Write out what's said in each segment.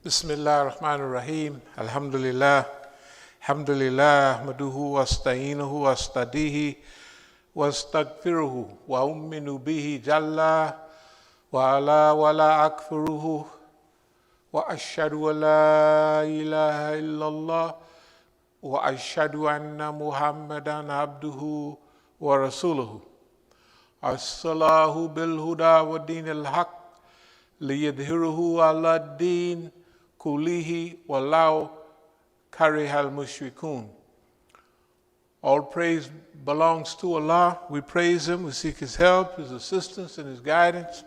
Bismillah ar-Rahman ar-Rahim. Alhamdulillah. Alhamdulillah. Ahmaduhu wa asta'inuhu wa astadihi wa astagfiruhu wa umminu bihi jalla wa ala wa la akfiruhu wa ashhadu wa la ilaha illallah wa ashhadu anna Muhammadan abduhu wa rasuluhu. As-salahu bil huda wa din al-haq liyadhiruhu ala din kulihi walau karihal mushrikun. All praise belongs to Allah. We praise Him, we seek His help, His assistance, and His guidance.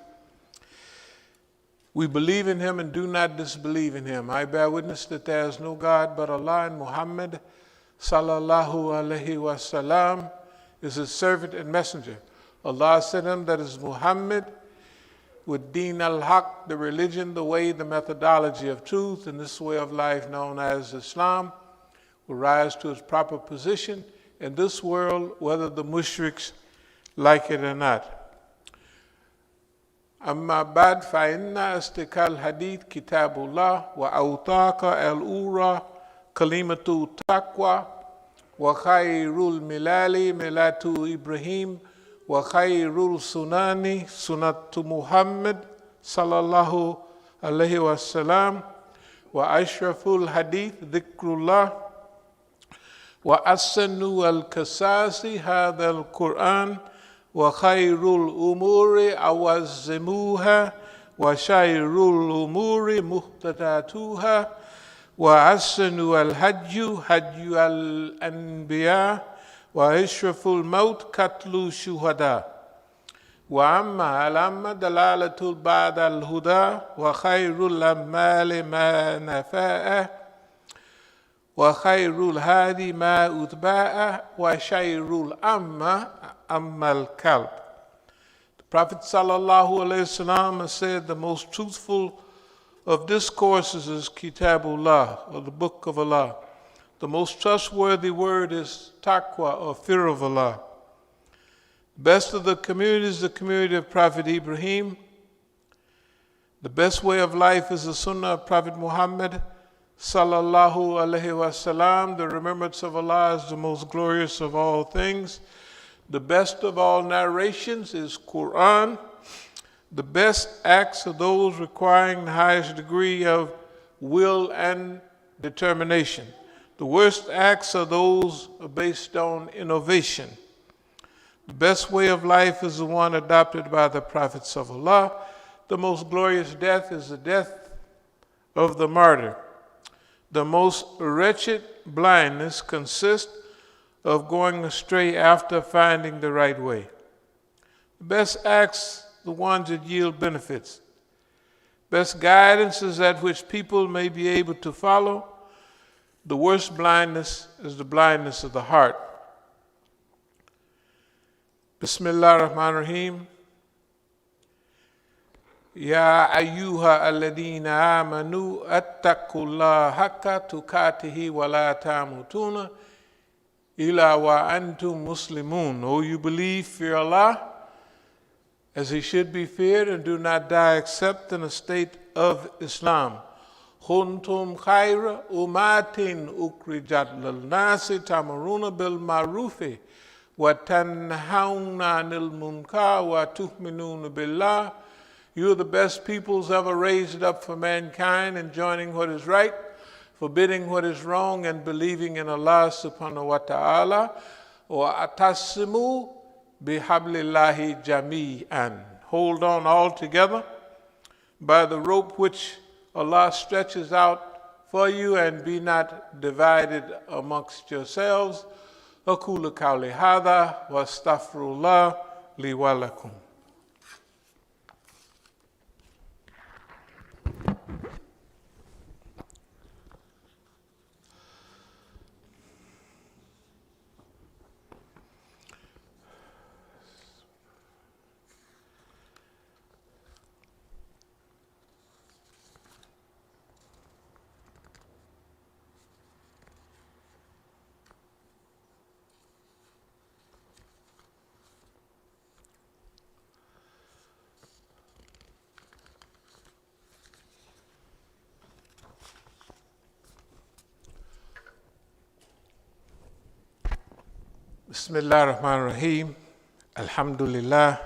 We believe in Him and do not disbelieve in Him. I bear witness that there is no God but Allah, and Muhammad sallallahu alaihi wasallam is His servant and messenger. Allah sent Him, that is Muhammad, with Deen al-Haq, the religion, the way, the methodology of truth, and this way of life known as Islam will rise to its proper position in this world, whether the mushriks like it or not. Amma ba'd fa inna astikal hadith kitabullah wa awtaqa al-ura kalimatu taqwa wa khayrul milali milatu Ibrahim wa khayrul sunani sunatu Muhammad sallallahu alayhi wa sallam wa ashraful hadith dhikrullah wa asanu al-kasasi hadha al-Quran wa khayrul umuri awazzimuha wa shayrul umuri muhtadatuha wa asanu al-hajju hajju al-anbiya wa ishraful maut katlu shuhada wa amma al-amma dalalatul ba'da al-huda wa khayrul amali ma nafa'a wa khayrul hadi ma utba'a wa shayrul amma al-kalb. The Prophet sallallahu alayhi wasallam has said the most truthful of discourses is Kitabullah, or the Book of Allah. The most trustworthy word is taqwa, or fear of Allah. The best of the community is the community of Prophet Ibrahim. The best way of life is the sunnah of Prophet Muhammad sallallahu alaihi wasallam. The remembrance of Allah is the most glorious of all things. The best of all narrations is Quran. The best acts are those requiring the highest degree of will and determination. The worst acts are those based on innovation. The best way of life is the one adopted by the prophets of Allah. The most glorious death is the death of the martyr. The most wretched blindness consists of going astray after finding the right way. The best acts, the ones that yield benefits. Best guidance is that which people may be able to follow. The worst blindness is the blindness of the heart. Bismillah ar-Rahman ar-Rahim. يا أيها الذين آمنوا اتقوا الله حق تقاته ولا تموتون إلا وأنتم مسلمون. O you believe, fear Allah as he should be feared, and do not die except in a state of Islam. كنتم خير أمة أخرجت للناس تأمرون بالمعروف وتنهون عن المنكر وتؤمنون بالله. You are the best peoples ever raised up for mankind, enjoining what is right, forbidding what is wrong, and believing in Allah subhanahu wa ta'ala. وَأَتَصِمُوا بِحَبْلِ اللَّهِ جَمِيعًا. Hold on all together by the rope which Allah stretches out for you, and be not divided amongst yourselves. أَقُولُ قَوْلِي هَذَا وَأَسْتَغْفِرُ اللَّهَ لِي وَلَكُمْ. Bismillah ar-Rahman ar-Rahim. Alhamdulillah.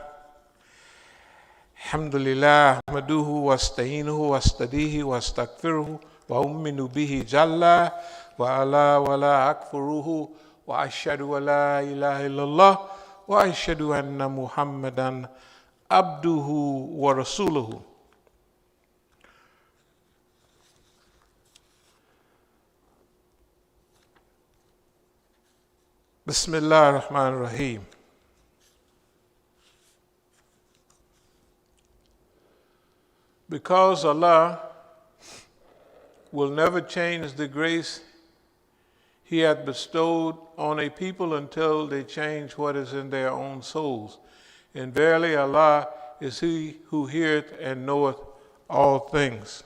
Alhamdulillah. Ahmaduhu wa asta'inuhu wa astadihi wa astaghfiruhu wa umminu bihi jalla wa ala wa la akfuruhu wa ashhadu wa la ilaha illallah wa ashhadu anna Muhammadan abduhu wa rasuluhu. Bismillah ar-Rahman ar-Rahim. Because Allah will never change the grace He hath bestowed on a people until they change what is in their own souls. And verily Allah is He who heareth and knoweth all things.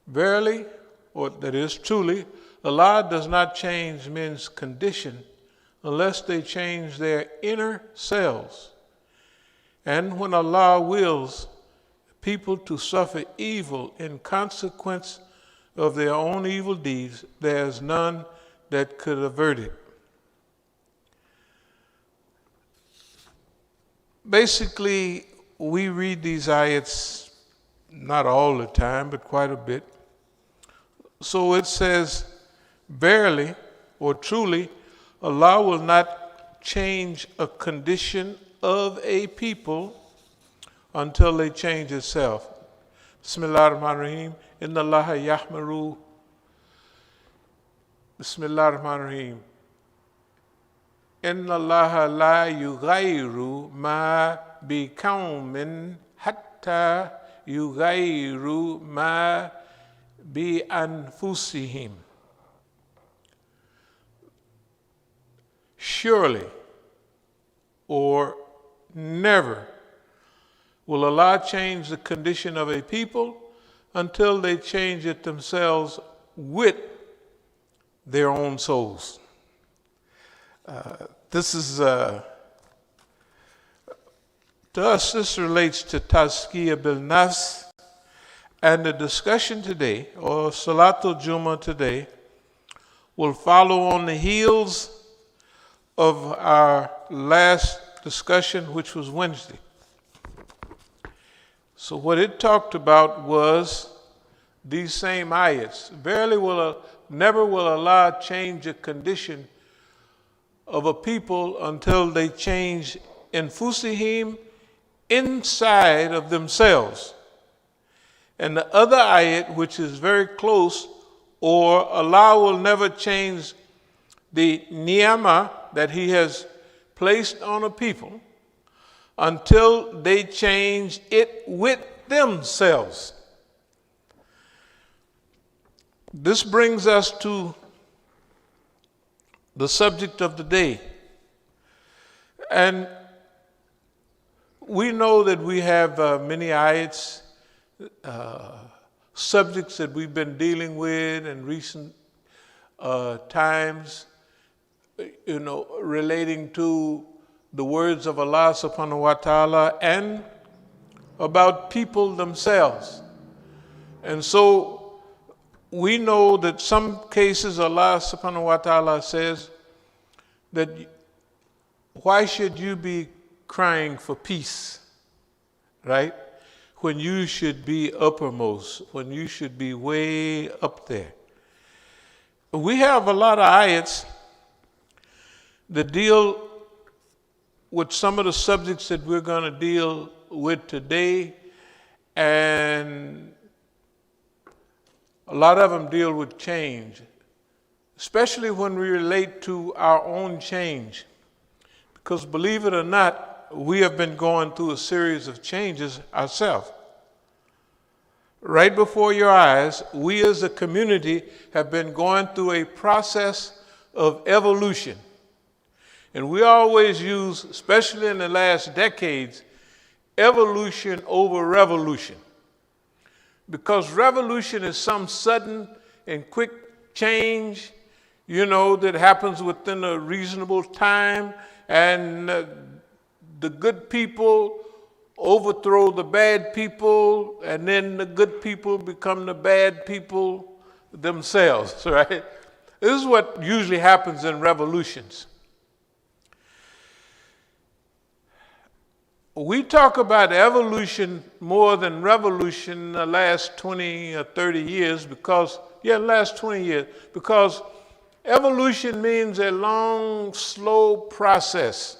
Verily, or that is truly, Allah does not change men's condition unless they change their inner selves. And when Allah wills people to suffer evil in consequence of their own evil deeds, there is none that could avert it. Basically, we read these ayats not all the time, but quite a bit. So it says, verily or truly, Allah will not change a condition of a people until they change itself. Bismillah ar-Rahman ar-Rahim. Inna Allah yahmaru. Bismillah ar-Rahman ar-Rahim. Inna Allah la yughayru ma bi qawmin hatta yughayru ma bi anfusihim. Surely, or never, will Allah change the condition of a people until they change it themselves with their own souls. This is, to us, this relates to Tazkiyah bil Nafs, and the discussion today, or Salatul Jum'ah today, will follow on the heels of our last discussion, which was Wednesday. So what it talked about was these same ayats. Verily never will Allah change a condition of a people until they change infusihim, inside of themselves. And the other ayat, which is very close, or Allah will never change the ni'mah that He has placed on a people until they change it with themselves. This brings us to the subject of the day. And We know that we have many ayats, subjects that we've been dealing with in recent times, relating to the words of Allah subhanahu wa ta'ala and about people themselves. And so we know that some cases Allah subhanahu wa ta'ala says that why should you be crying for peace, right? When you should be uppermost, when you should be way up there. We have a lot of ayats that deal with some of the subjects that we're going to deal with today, and a lot of them deal with change, especially when we relate to our own change. Because believe it or not, we have been going through a series of changes ourselves. Right before your eyes, we as a community have been going through a process of evolution. And we always use, especially in the last decades, evolution over revolution. Because revolution is some sudden and quick change, that happens within a reasonable time, and the good people overthrow the bad people, and then the good people become the bad people themselves, right? This is what usually happens in revolutions. We talk about evolution more than revolution in the last 20 or 30 years because evolution means a long, slow process.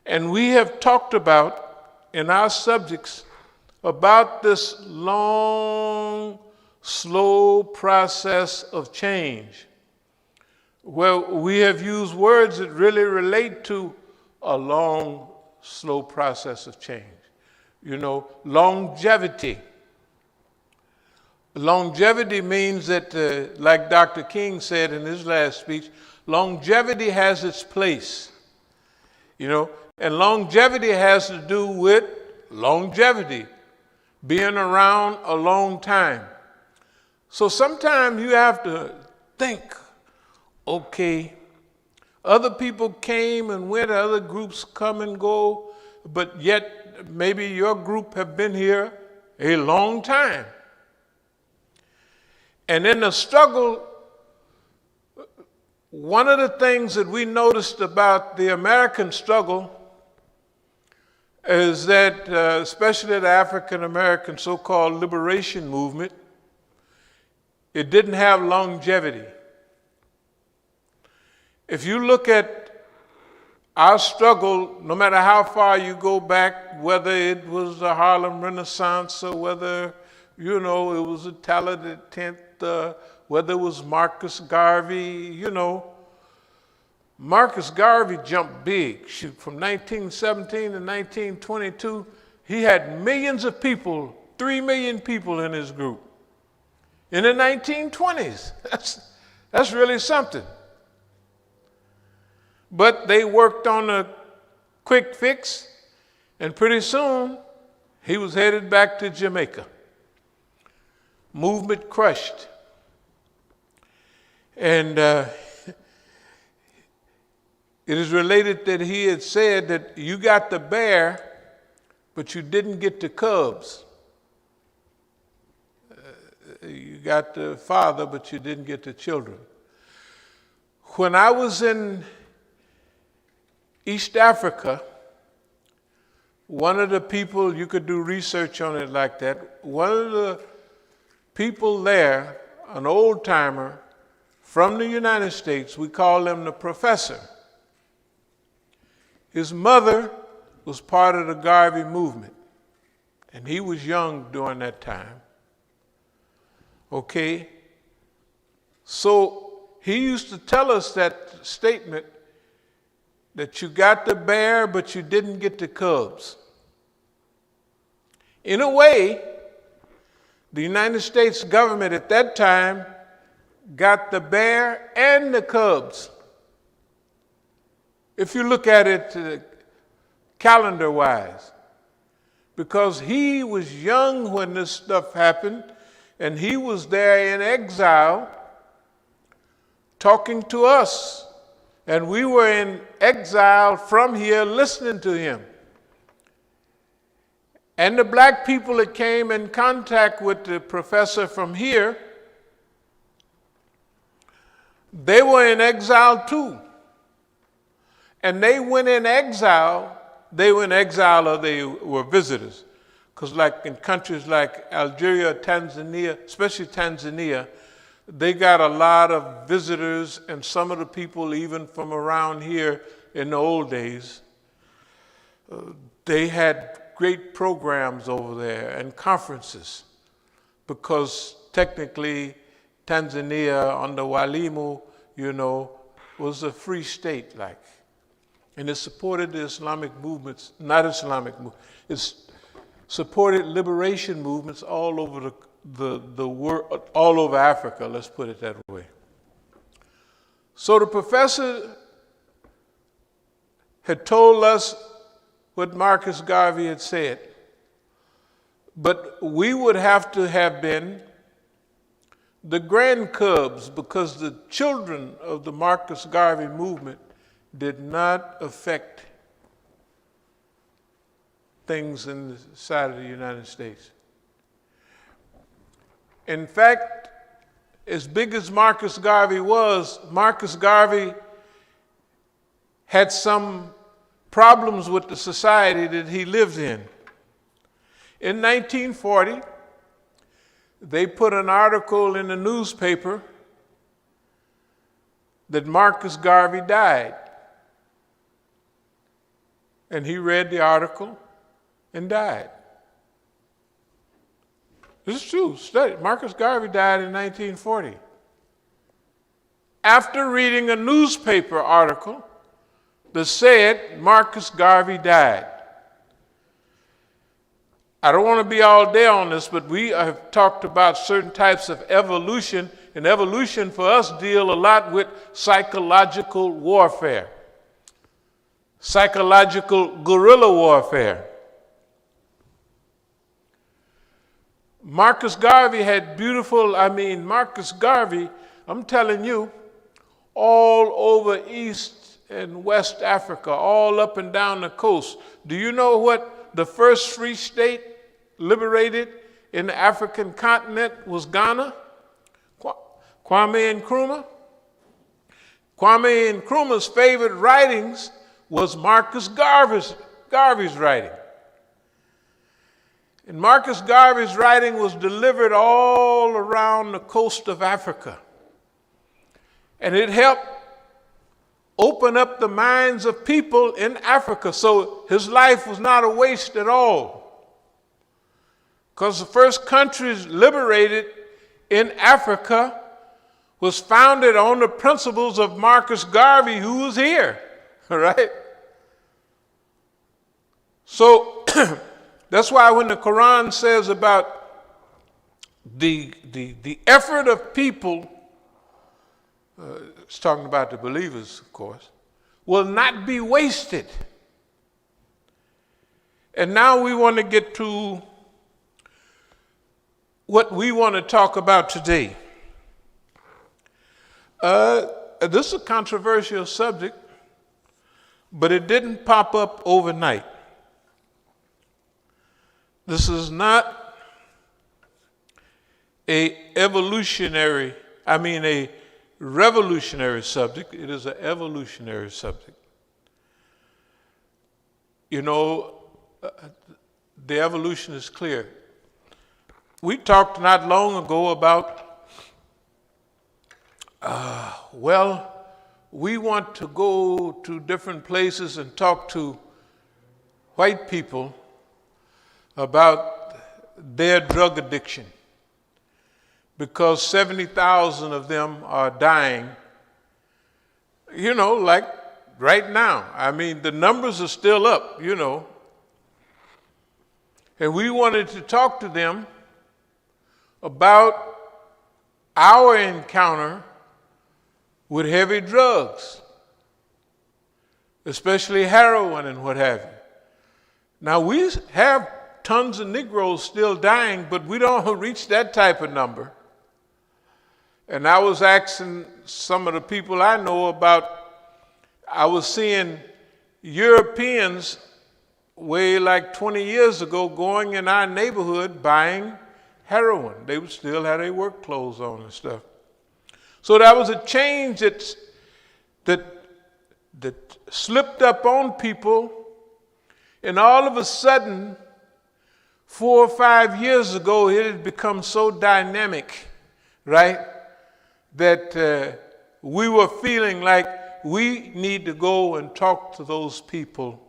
And we have talked about in our subjects about this long, slow process of change, where we have used words that really relate to a long, slow process of change. Longevity. Longevity means that, like Dr. King said in his last speech, longevity has its place. And longevity has to do with longevity, being around a long time. So sometimes you have to think, okay, other people came and went, other groups come and go, but yet maybe your group have been here a long time. And in the struggle, one of the things that we noticed about the American struggle is that, especially the African-American so-called liberation movement, it didn't have longevity. If you look at our struggle, no matter how far you go back, whether it was the Harlem Renaissance or whether, it was the Talented Tenth, whether it was Marcus Garvey, Marcus Garvey jumped big. From 1917 to 1922, he had millions of people, 3 million people in his group. In the 1920s, that's really something. But they worked on a quick fix, and pretty soon he was headed back to Jamaica. Movement crushed. And it is related that he had said that you got the bear, but you didn't get the cubs. You got the father, but you didn't get the children. When I was in East Africa, one of the people, you could do research on it like that, one of the people there, an old timer from the United States, we call him the professor. His mother was part of the Garvey movement, and he was young during that time. Okay? So he used to tell us that statement that you got the bear, but you didn't get the cubs. In a way, the United States government at that time got the bear and the cubs. If you look at it calendar-wise, because he was young when this stuff happened, and he was there in exile talking to us, and we were in exile from here listening to him. And the black people that came in contact with the professor from here, they were in exile too. And they went in exile, or they were visitors. Because like in countries like Algeria, Tanzania, especially Tanzania, they got a lot of visitors, and some of the people even from around here in the old days, they had great programs over there and conferences, because technically Tanzania under Walimu, was a free state like. And it supported the Islamic movements, not Islamic movements, it supported liberation movements all over the world, all over Africa, let's put it that way. So the professor had told us what Marcus Garvey had said, but we would have to have been the grandcubs, because the children of the Marcus Garvey movement did not affect things in the side of the United States. In fact, as big as Marcus Garvey was, Marcus Garvey had some problems with the society that he lived in. In 1940, they put an article in the newspaper that Marcus Garvey died. And he read the article and died. This is true. Study. Marcus Garvey died in 1940. After reading a newspaper article that said Marcus Garvey died. I don't want to be all day on this, but we have talked about certain types of evolution, and evolution for us deal a lot with psychological warfare, psychological guerrilla warfare. Marcus Garvey had Marcus Garvey, I'm telling you, all over East and West Africa, all up and down the coast. Do you know what the first free state liberated in the African continent was? Ghana? Kwame Nkrumah. Kwame Nkrumah's favorite writings was Marcus Garvey's writing. And Marcus Garvey's writing was delivered all around the coast of Africa. And it helped open up the minds of people in Africa. So his life was not a waste at all. Because the first countries liberated in Africa was founded on the principles of Marcus Garvey, who was here, all right? So that's why when the Quran says about the effort of people, it's talking about the believers, of course, will not be wasted. And now we want to get to what we want to talk about today. This is a controversial subject, but it didn't pop up overnight. This is not a revolutionary subject. It is an evolutionary subject. The evolution is clear. We talked not long ago about, we want to go to different places and talk to white people about their drug addiction, because 70,000 of them are dying, like right now. The numbers are still up, And we wanted to talk to them about our encounter with heavy drugs, especially heroin and what have you. Now, we have tons of Negroes still dying, but we don't reach that type of number. And I was asking some of the people I know about, I was seeing Europeans way like 20 years ago going in our neighborhood buying heroin. They would still have their work clothes on and stuff. So that was a change that slipped up on people, and all of a sudden, 4 or 5 years ago, it had become so dynamic, right, that we were feeling like we need to go and talk to those people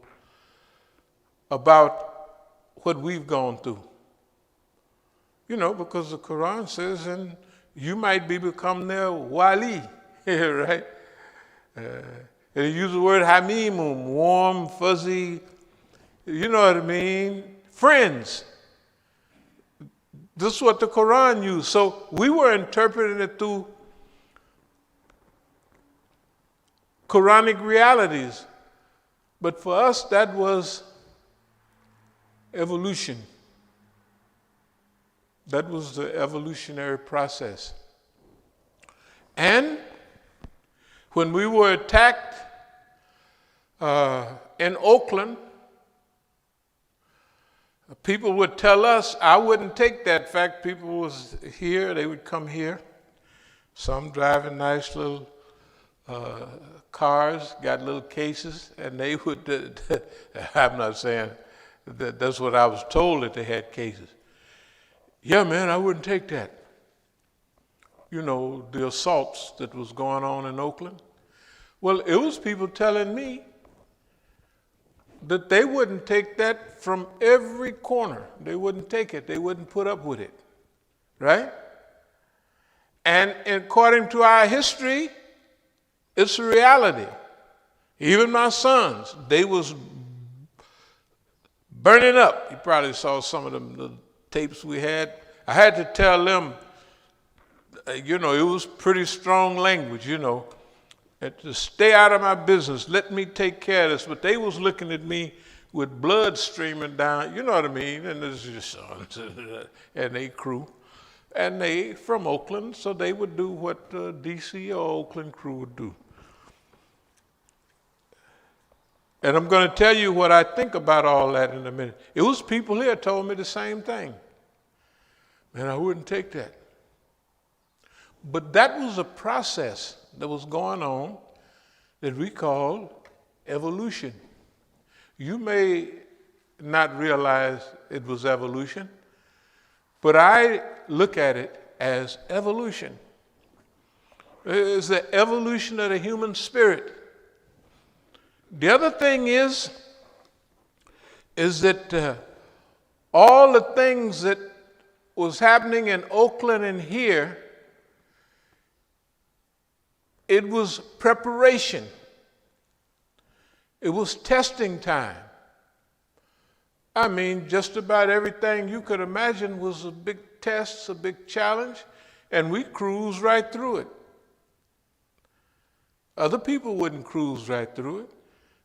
about what we've gone through. You know, because the Quran says, and you might become their wali, right? They use the word hamimum, warm, fuzzy, you know what I mean? Friends. This is what the Quran used. So we were interpreting it through Quranic realities. But for us, that was evolution. That was the evolutionary process. And when we were attacked in Oakland, people would tell us, I wouldn't take that fact. People was here, they would come here. Some driving nice little cars, got little cases, and they would, I'm not saying that's what I was told, that they had cases. Yeah, man, I wouldn't take that. You know, the assaults that was going on in Oakland. Well, it was people telling me that they wouldn't take that from every corner. They wouldn't take it. They wouldn't put up with it, right? And according to our history, it's a reality. Even my sons, they was burning up. You probably saw some of them, the tapes we had. I had to tell them, you know, it was pretty strong language, you know, to stay out of my business, let me take care of this. But they was looking at me with blood streaming down, you know what I mean? And this is your sons and they crew. And they from Oakland, so they would do what DC or Oakland crew would do. And I'm going to tell you what I think about all that in a minute. It was people here told me the same thing. Man, I wouldn't take that. But that was a process that was going on that we call evolution. You may not realize it was evolution, but I look at it as evolution. It's the evolution of the human spirit. The other thing is that all the things that was happening in Oakland and here, it was preparation. It was testing time. I mean, just about everything you could imagine was a big test, a big challenge, and we cruised right through it. Other people wouldn't cruise right through it.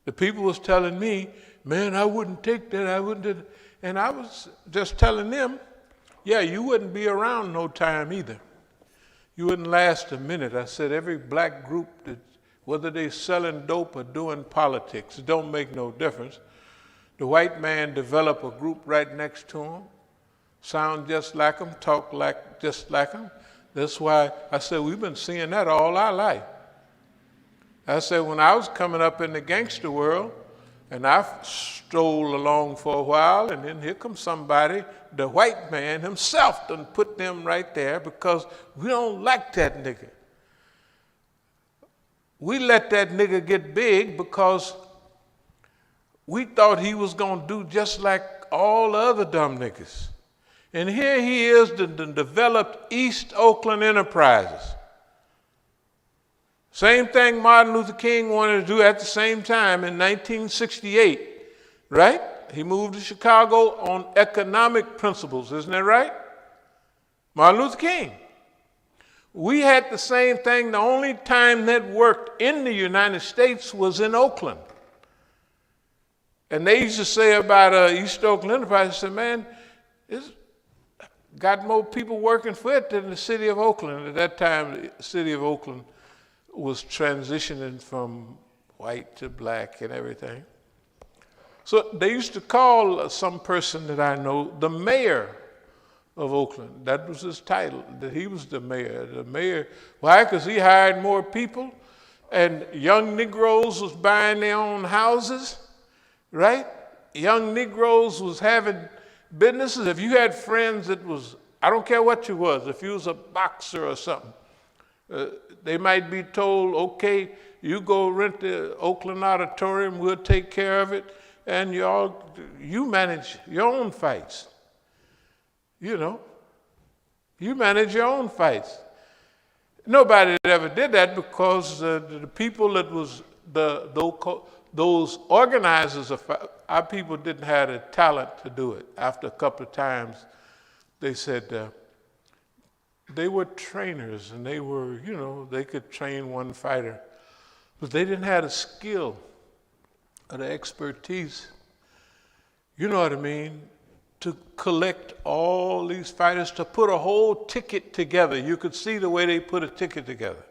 The people was telling me, man, I wouldn't take that, I wouldn't. And I was just telling them, yeah, you wouldn't be around no time either. You wouldn't last a minute. I said every black group, that, whether they selling dope or doing politics, it don't make no difference. The white man develop a group right next to him, sound just like them, talk like just like them. That's why I said we've been seeing that all our life. I said when I was coming up in the gangster world, and I strolled along for a while, and then here comes somebody, the white man himself done put them right there because we don't like that nigga. We let that nigga get big because we thought he was going to do just like all the other dumb niggas. And here he is, the developed East Oakland Enterprises. Same thing Martin Luther King wanted to do at the same time in 1968, right? He moved to Chicago on economic principles, isn't that right? Martin Luther King. We had the same thing. The only time that worked in the United States was in Oakland. And they used to say about East Oakland Enterprise, they said, man, it's got more people working for it than the city of Oakland. At that time, the city of Oakland was transitioning from white to black and everything. So they used to call some person that I know the mayor of Oakland. That was his title, that he was the mayor. The mayor, why? Because he hired more people, and young Negroes was buying their own houses, right? Young Negroes was having businesses. If you had friends that was, I don't care what you was, if you was a boxer or something, they might be told, okay, you go rent the Oakland Auditorium, we'll take care of it, and you manage your own fights. You know, you manage your own fights. Nobody ever did that because the people that was those organizers of our people didn't have the talent to do it. After a couple of times, they said they were trainers and they were, you know, they could train one fighter, but they didn't have the skill or the expertise, you know what I mean, to collect all these fighters, to put a whole ticket together. You could see the way they put a ticket together.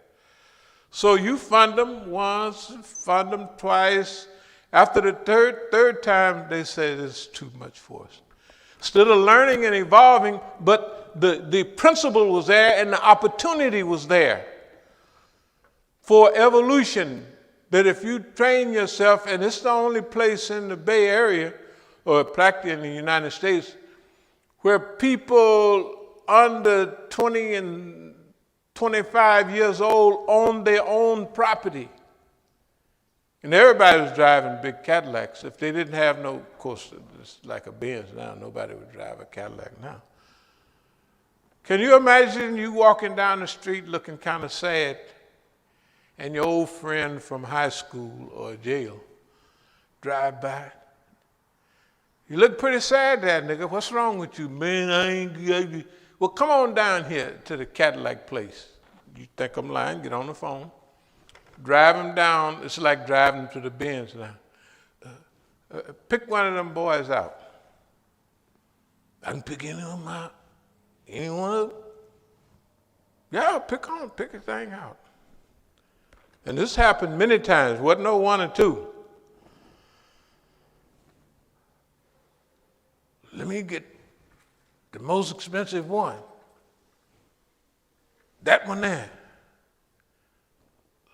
So you fund them once, fund them twice. After the third time, they said it's too much for us. Instead of learning and evolving, but the principle was there and the opportunity was there for evolution. That if you train yourself, and it's the only place in the Bay Area, or practically in the United States, where people under 20 and 25 years old own their own property. And everybody was driving big Cadillacs. If they didn't have no, of course, it's like a Benz now, nobody would drive a Cadillac now. Can you imagine you walking down the street looking kind of sad, and your old friend from high school or jail drive by? You look pretty sad there, nigga. What's wrong with you? Man, I ain't. Well, come on down here to the Cadillac place. You think I'm lying? Get on the phone. Drive him down. It's like driving to the Benz now. Pick one of them boys out. I can pick any of them out. Any one of them? Yeah, pick a thing out. And this happened many times. Wasn't no one or two. Let me get the most expensive one. That one there.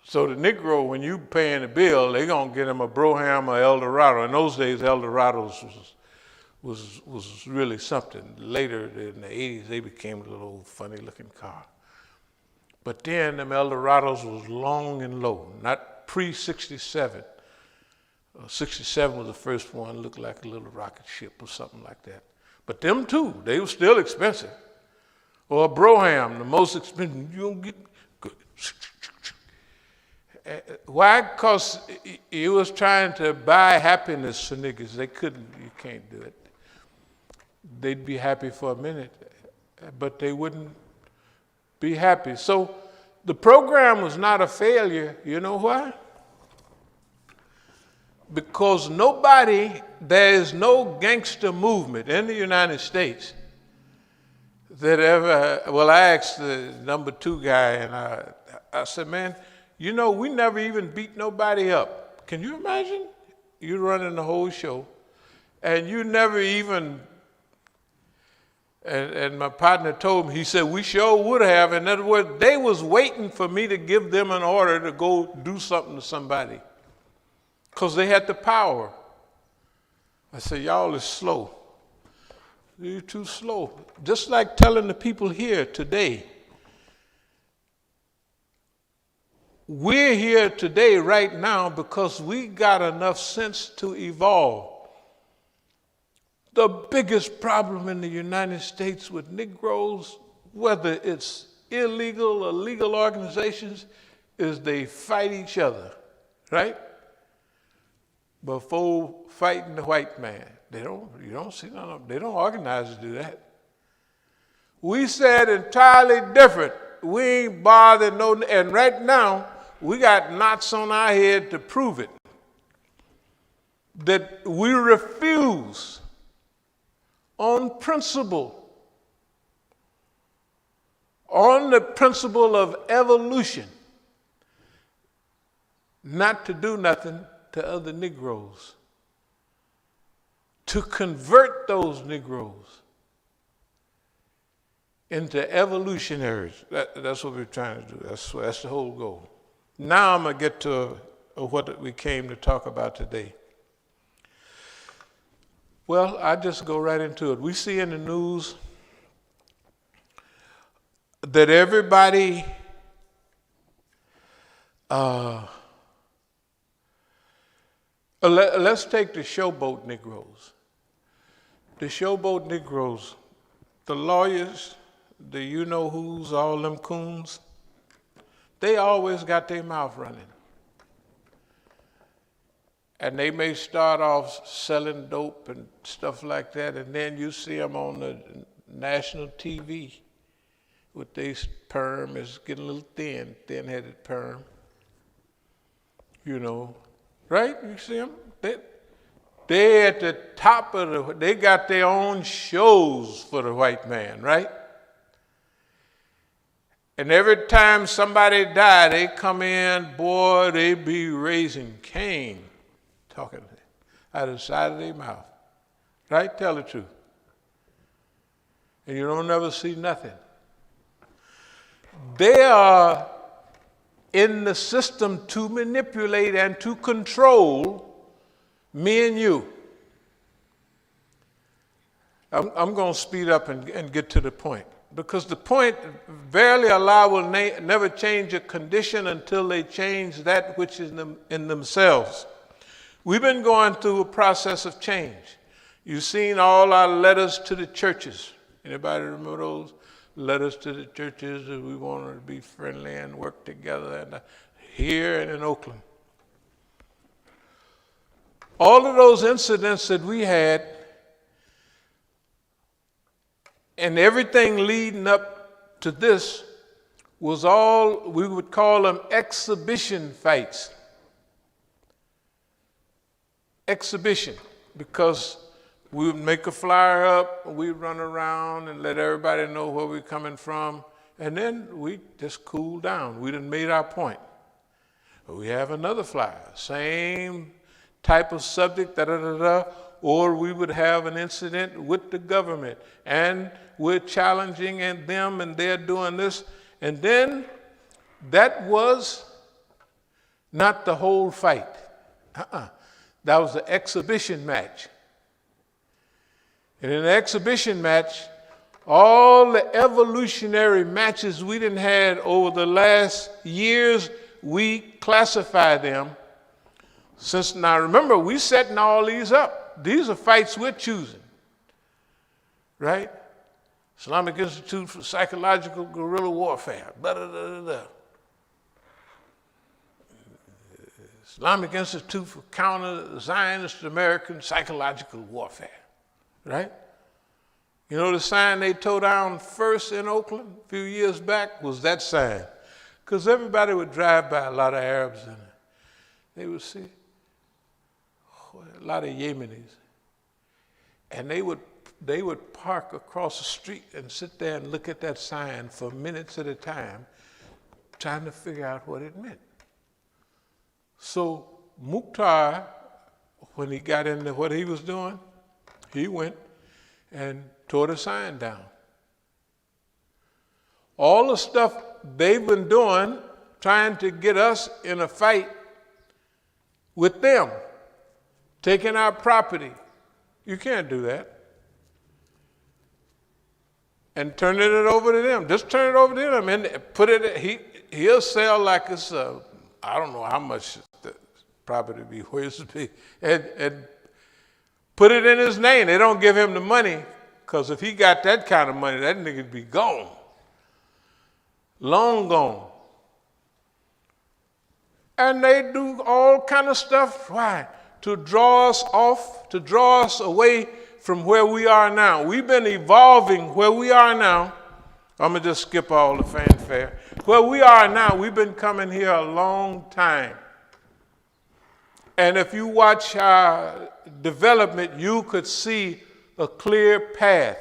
So the Negro, when you paying the bill, they gonna get him a Brougham or Eldorado. In those days, Eldorados was really something. Later in the 80s, they became a little funny looking car. But then them Eldorados was long and low, not pre-67. 67 was the first one, looked like a little rocket ship or something like that. But them too, they were still expensive. Or a Brougham, the most expensive, you don't get good. Why? Because he was trying to buy happiness for niggas. They couldn't, you can't do it. They'd be happy for a minute, but they wouldn't be happy. So the program was not a failure. You know why? Because there is no gangster movement in the United States that ever, well, I asked the number 2 guy, and I said, man, you know, we never even beat nobody up. Can you imagine? You running the whole show, and you never even, and my partner told me, he said, we sure would have. In other words, they was waiting for me to give them an order to go do something to somebody, because they had the power. I said, y'all is slow. You're too slow. Just like telling the people here today. We're here today right now because we got enough sense to evolve. The biggest problem in the United States with Negroes, whether it's illegal or legal organizations, is they fight each other, right? Before fighting the white man. You don't see none of them. They don't organize to do that. We said entirely different. We ain't bothered and right now, we got knots on our head to prove it. that we refuse on principle, on the principle of evolution, not to do nothing to other Negroes, to convert those Negroes into evolutionaries. That's what we're trying to do. That's the whole goal. Now I'm going to get to what we came to talk about today. Well, I just go right into it. We see in the news that everybody let's take the showboat Negroes. The showboat Negroes, the lawyers, the you-know-who's, all them coons, they always got their mouth running. And they may start off selling dope and stuff like that, and then you see them on the national TV with their perm is getting a little thin-headed perm. You know, right? You see them? They at the top of they got their own shows for the white man, right? And every time somebody die, they come in, boy, they be raising Cain, talking out of the side of their mouth. Right? Tell the truth. And you don't never see nothing. They are in the system to manipulate and to control me and you. I'm going to speed up and get to the point. Because the point, verily Allah will never change a condition until they change that which is in themselves. We've been going through a process of change. You've seen all our letters to the churches. Anybody remember those letters to the churches that we wanted to be friendly and work together, and here and in Oakland? All of those incidents that we had and everything leading up to this was all, we would call them exhibition fights. Exhibition, because we would make a flyer up, we'd run around and let everybody know where we're coming from, and then we just cool down. We done made our point. We have another flyer, same type of subject, or we would have an incident with the government, and we're challenging them, and they're doing this, and then that was not the whole fight. That was the exhibition match. And in the exhibition match, all the evolutionary matches we done had over the last years, we classify them. Since now, remember, we setting all these up. These are fights we're choosing, right? Islamic Institute for Psychological Guerrilla Warfare, blah, blah, blah, blah. Islamic Institute for Counter Zionist American Psychological Warfare, right? You know the sign they tore down first in Oakland a few years back was that sign. Because everybody would drive by, a lot of Arabs in it. They would see a lot of Yemenis. And they would park across the street and sit there and look at that sign for minutes at a time, trying to figure out what it meant. So Mukhtar, when he got into what he was doing, he went and tore the sign down. All the stuff they've been doing, trying to get us in a fight with them, taking our property. You can't do that. And turning it over to them. Just turn it over to them and put it, he'll sell like it's I don't know how much the property be, where it should be, and put it in his name. They don't give him the money, because if he got that kind of money, that nigga'd be gone. Long gone. And they do all kind of stuff. Why? To draw us off, to draw us away from where we are now. We've been evolving where we are now. I'm going to just skip all the fanfare. Where we are now, we've been coming here a long time. And if you watch our development, you could see a clear path.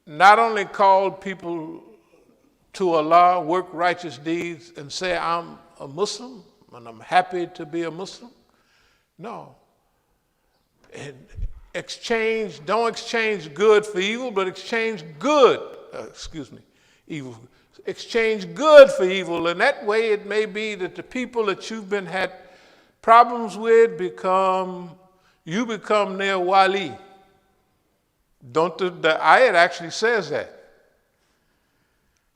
Not only called people to Allah, work righteous deeds, and say, I'm a Muslim, and I'm happy to be a Muslim. No. And don't exchange good for evil, but exchange evil. Exchange good for evil, and that way it may be that the people that you've had problems with you become their wali. The ayat actually says that.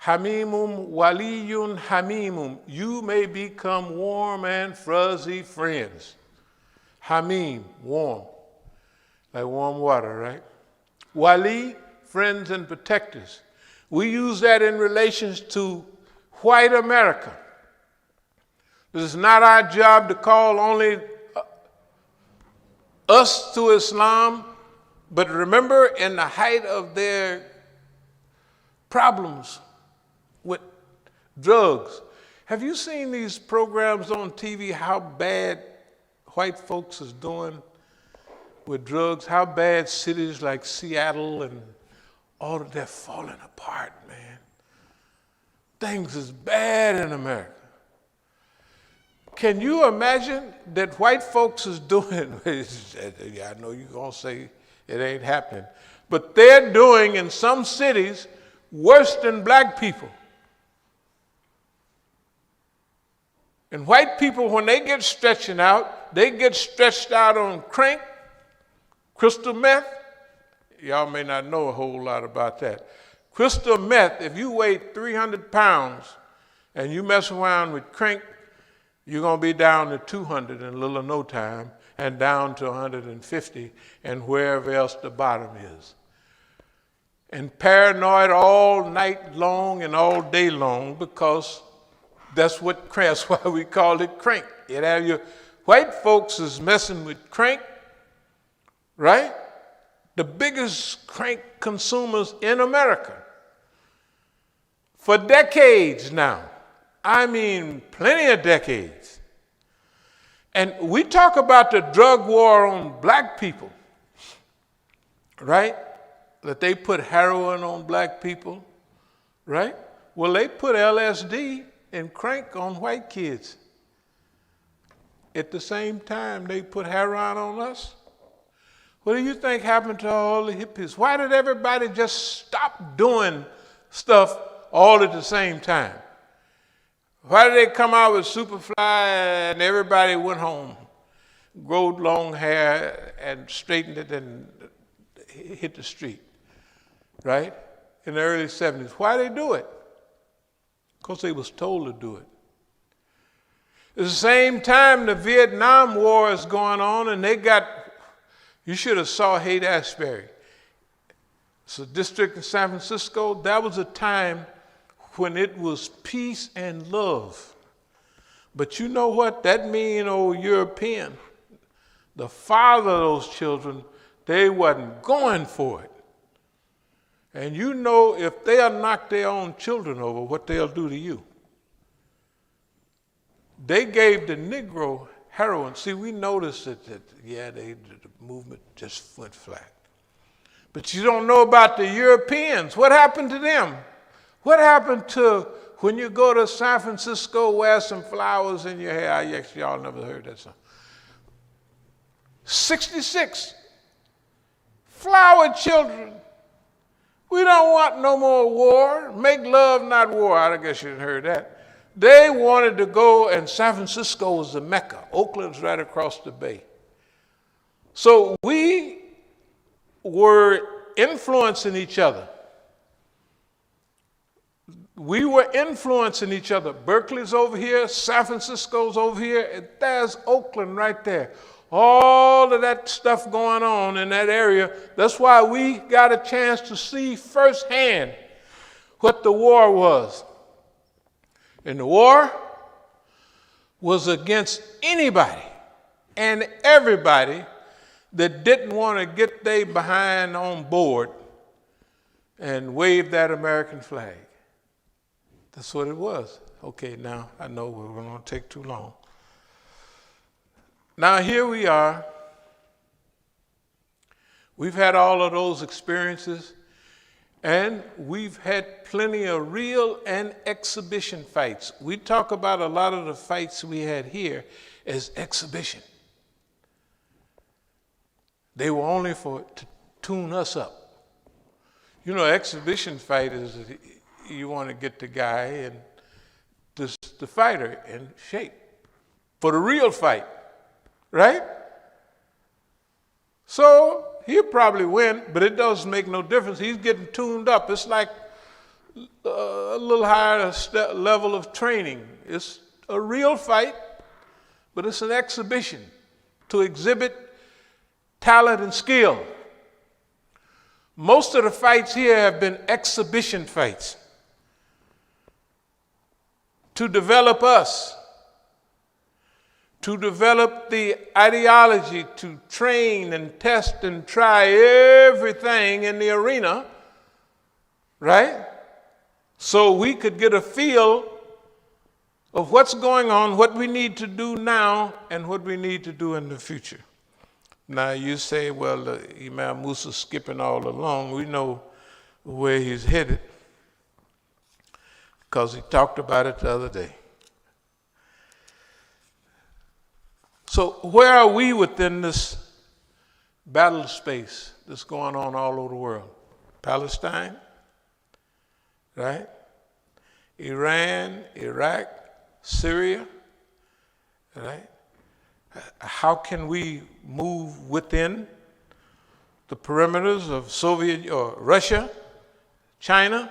Hamimum waliyun hamimum. You may become warm and fuzzy friends. Hamim, warm. Like warm water, right? Wali, friends and protectors. We use that in relations to white America. It is not our job to call only us to Islam, but remember, in the height of their problems with drugs, have you seen these programs on TV, how bad white folks is doing with drugs, how bad cities like Seattle and all of that falling apart, man. Things is bad in America. Can you imagine that white folks is doing, yeah, I know you're going to say it ain't happening, but they're doing in some cities worse than black people. And white people, when they get stretching out, they get stretched out on crank, crystal meth. Y'all may not know a whole lot about that. Crystal meth, if you weigh 300 pounds and you mess around with crank, you're going to be down to 200 in a little of no time and down to 150 and wherever else the bottom is. And paranoid all night long and all day long because that's why we call it crank. White folks is messing with crank, right? The biggest crank consumers in America for decades now. I mean, plenty of decades. And we talk about the drug war on black people, right? That they put heroin on black people, right? Well, they put LSD and crank on white kids. At the same time, they put heroin on us. What do you think happened to all the hippies? Why did everybody just stop doing stuff all at the same time? Why did they come out with Superfly and everybody went home, growed long hair and straightened it and hit the street, right? In the early 70s. Why did they do it? Because they was told to do it. At the same time, the Vietnam War is going on, and you should have saw Haight-Ashbury. It's a district in San Francisco. That was a time when it was peace and love. But you know what? That mean old European, the father of those children, they wasn't going for it. And you know if they'll knock their own children over, what they'll do to you. They gave the Negro heroin. See, we noticed that the movement just went flat. But you don't know about the Europeans. What happened to them? What happened to when you go to San Francisco, wear some flowers in your hair? Y'all never heard that song. 66 flower children. We don't want no more war. Make love, not war. I guess you didn't heard that. They wanted to go, and San Francisco was the Mecca. Oakland's right across the bay. So we were influencing each other. We were influencing each other. Berkeley's over here, San Francisco's over here, and there's Oakland right there. All of that stuff going on in that area. That's why we got a chance to see firsthand what the war was. And the war was against anybody and everybody that didn't want to get their behind on board and wave that American flag. That's what it was. Okay, now I know we're going to take too long. Now here we are. We've had all of those experiences, and we've had plenty of real and exhibition fights. We talk about a lot of the fights we had here as exhibition. They were only to tune us up. You know, exhibition fight is you want to get the guy and the fighter in shape for the real fight, right? So he'll probably win, but it doesn't make no difference. He's getting tuned up. It's like a little higher level of training. It's a real fight, but it's an exhibition to exhibit talent and skill. Most of the fights here have been exhibition fights to develop us, to develop the ideology, to train and test and try everything in the arena, right? So we could get a feel of what's going on, what we need to do now, and what we need to do in the future. Now you say, well, Imam Musa's skipping all along. We know where he's headed because he talked about it the other day. So where are we within this battle space that's going on all over the world? Palestine, right? Iran, Iraq, Syria, right? How can we move within the perimeters of Soviet or Russia, China,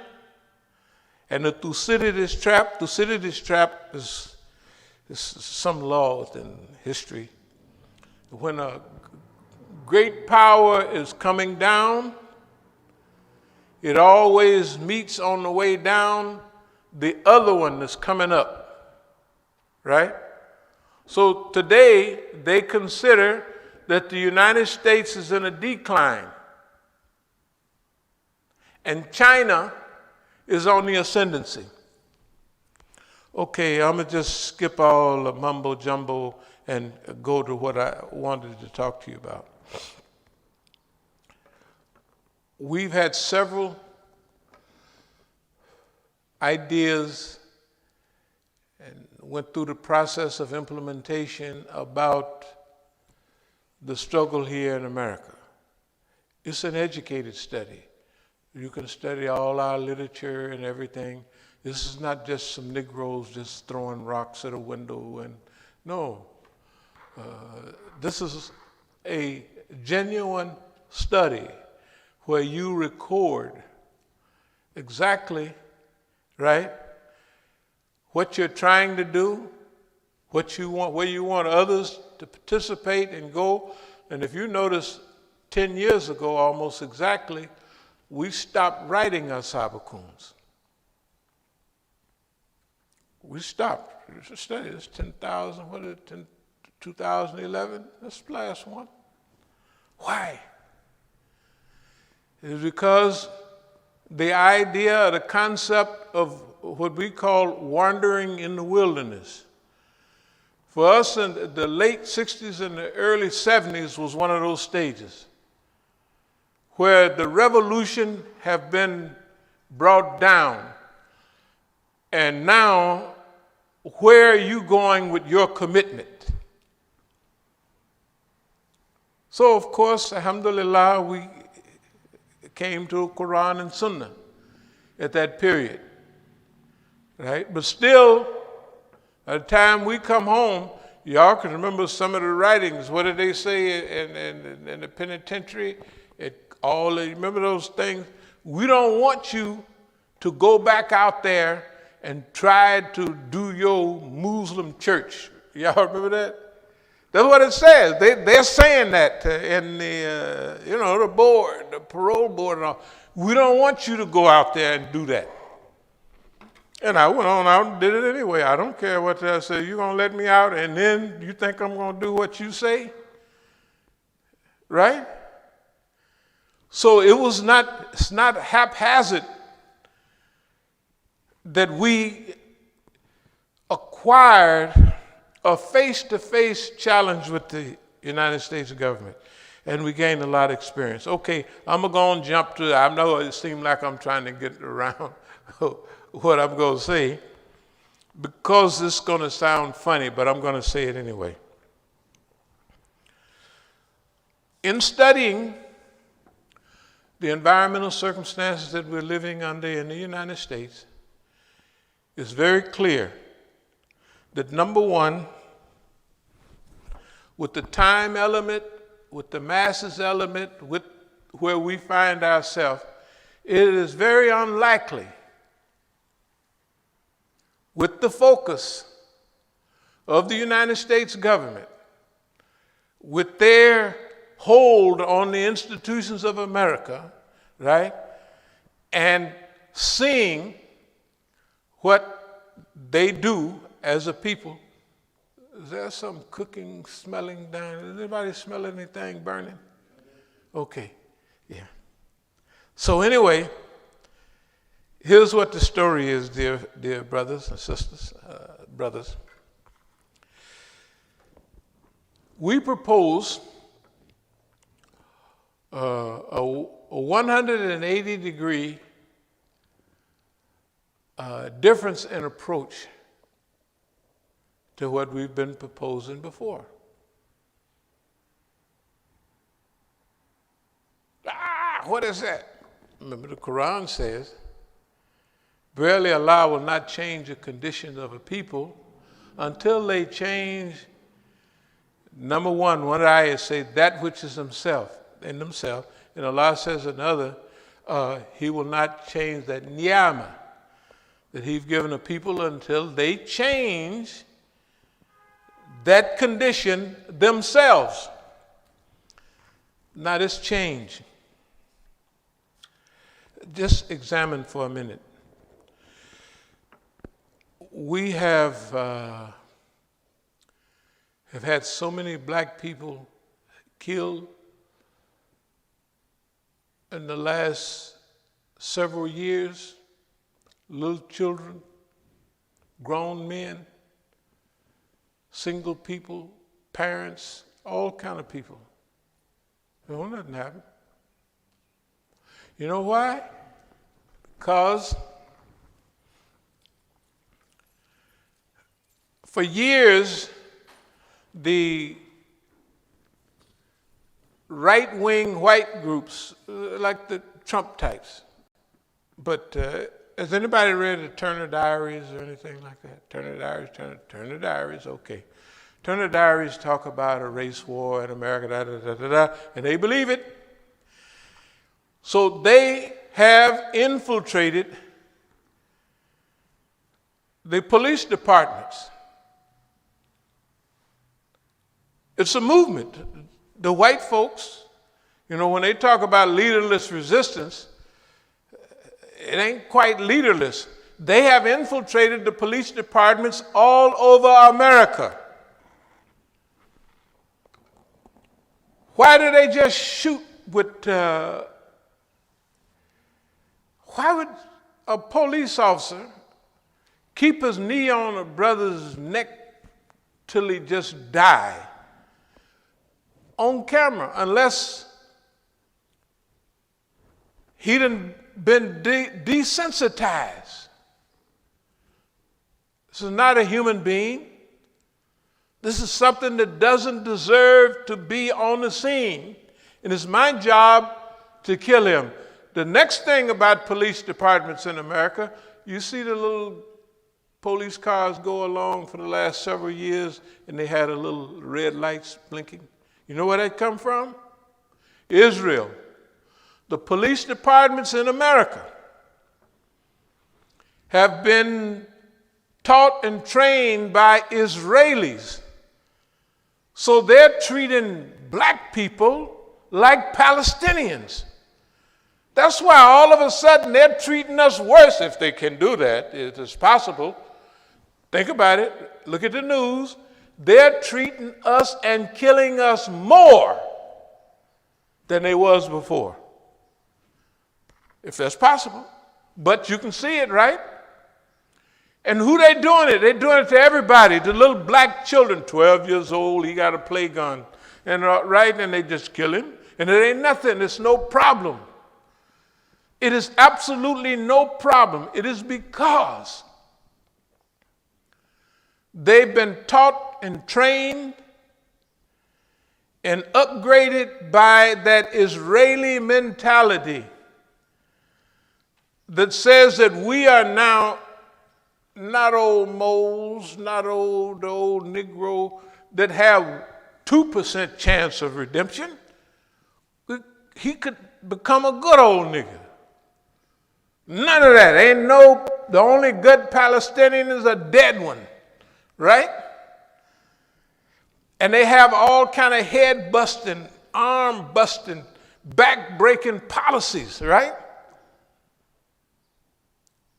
and the Thucydides trap? Thucydides trap is some laws in history. When a great power is coming down, it always meets on the way down the other one that's coming up, right? So today, they consider that the United States is in a decline, and China is on the ascendancy. Okay, I'm going to just skip all the mumbo jumbo and go to what I wanted to talk to you about. We've had several ideas and went through the process of implementation about the struggle here in America. It's an educated study. You can study all our literature and everything. This is not just some Negroes just throwing rocks at a window. And no, this is a genuine study where you record exactly, right, what you're trying to do, what you want, where you want others to participate and go. And if you notice, 10 years ago, almost exactly, we stopped writing As-Sabiquns. We stopped. It's a study. It's 10,000. What is it? 2011. That's the last one. Why? It's because the idea, the concept of what we call wandering in the wilderness. For us in the late 60s and the early 70s was one of those stages where the revolution have been brought down. And now, where are you going with your commitment? So, of course, alhamdulillah, we came to Quran and Sunnah at that period, right? But still, by the time we come home, y'all can remember some of the writings. What did they say in the penitentiary? Remember those things? We don't want you to go back out there and try to do your Muslim church. Y'all remember that? That's what it says. They're saying that in the, the board, the parole board and all. We don't want you to go out there and do that. And I went on out and did it anyway. I don't care what they say. You're going to let me out and then you think I'm going to do what you say? Right? So it's not haphazard that we acquired a face-to-face challenge with the United States government, and we gained a lot of experience. Okay, I'm going to go and jump to, I know it seems like I'm trying to get around what I'm going to say, because it's going to sound funny, but I'm going to say it anyway. In studying the environmental circumstances that we're living under in the United States, it's very clear that number one, with the time element, with the masses element, with where we find ourselves, it is very unlikely, with the focus of the United States government, with their hold on the institutions of America, right, and seeing what they do as a people. Is there some cooking, smelling down? Does anybody smell anything burning? Okay, yeah. So anyway, here's what the story is, dear brothers and sisters, brothers. We propose a 180-degree difference in approach to what we've been proposing before. What is that? Remember, the Quran says, verily Allah will not change the condition of a people until they change, number one ayah say that which is in themselves, and Allah says another, He will not change that ni'mah that He's given a people until they change that condition themselves. Now this change, just examine for a minute. We have had so many black people killed in the last several years, little children, grown men, single people, parents, all kind of people. No, nothing happened. You know why? Because for years, the right-wing white groups, like the Trump types, but has anybody read the Turner Diaries or anything like that? Turner Diaries, okay. Turner Diaries talk about a race war in America, and they believe it. So they have infiltrated the police departments. It's a movement. The white folks, when they talk about leaderless resistance, it ain't quite leaderless. They have infiltrated the police departments all over America. Why do they just shoot with, why would a police officer keep his knee on a brother's neck till he just die on camera, unless he done been desensitized? This is not a human being. This is something that doesn't deserve to be on the scene, and it's my job to kill him. The next thing about police departments in America, you see the little police cars go along for the last several years, and they had a little red lights blinking. You know where they come from? Israel. The police departments in America have been taught and trained by Israelis. So they're treating black people like Palestinians. That's why all of a sudden they're treating us worse, if they can do that. It is possible. Think about it. Look at the news. They're treating us and killing us more than they was before. If that's possible. But you can see it, right? And who they doing it? They're doing it to everybody. The little black children, 12 years old, he got a play gun. And right, and they just kill him. And it ain't nothing. It's no problem. It is absolutely no problem. It is because they've been taught and trained and upgraded by that Israeli mentality that says that we are now not old moles, not old Negro that have 2% chance of redemption. He could become a good old nigga. None of that. The only good Palestinian is a dead one, right? And they have all kind of head-busting, arm-busting, back-breaking policies, right?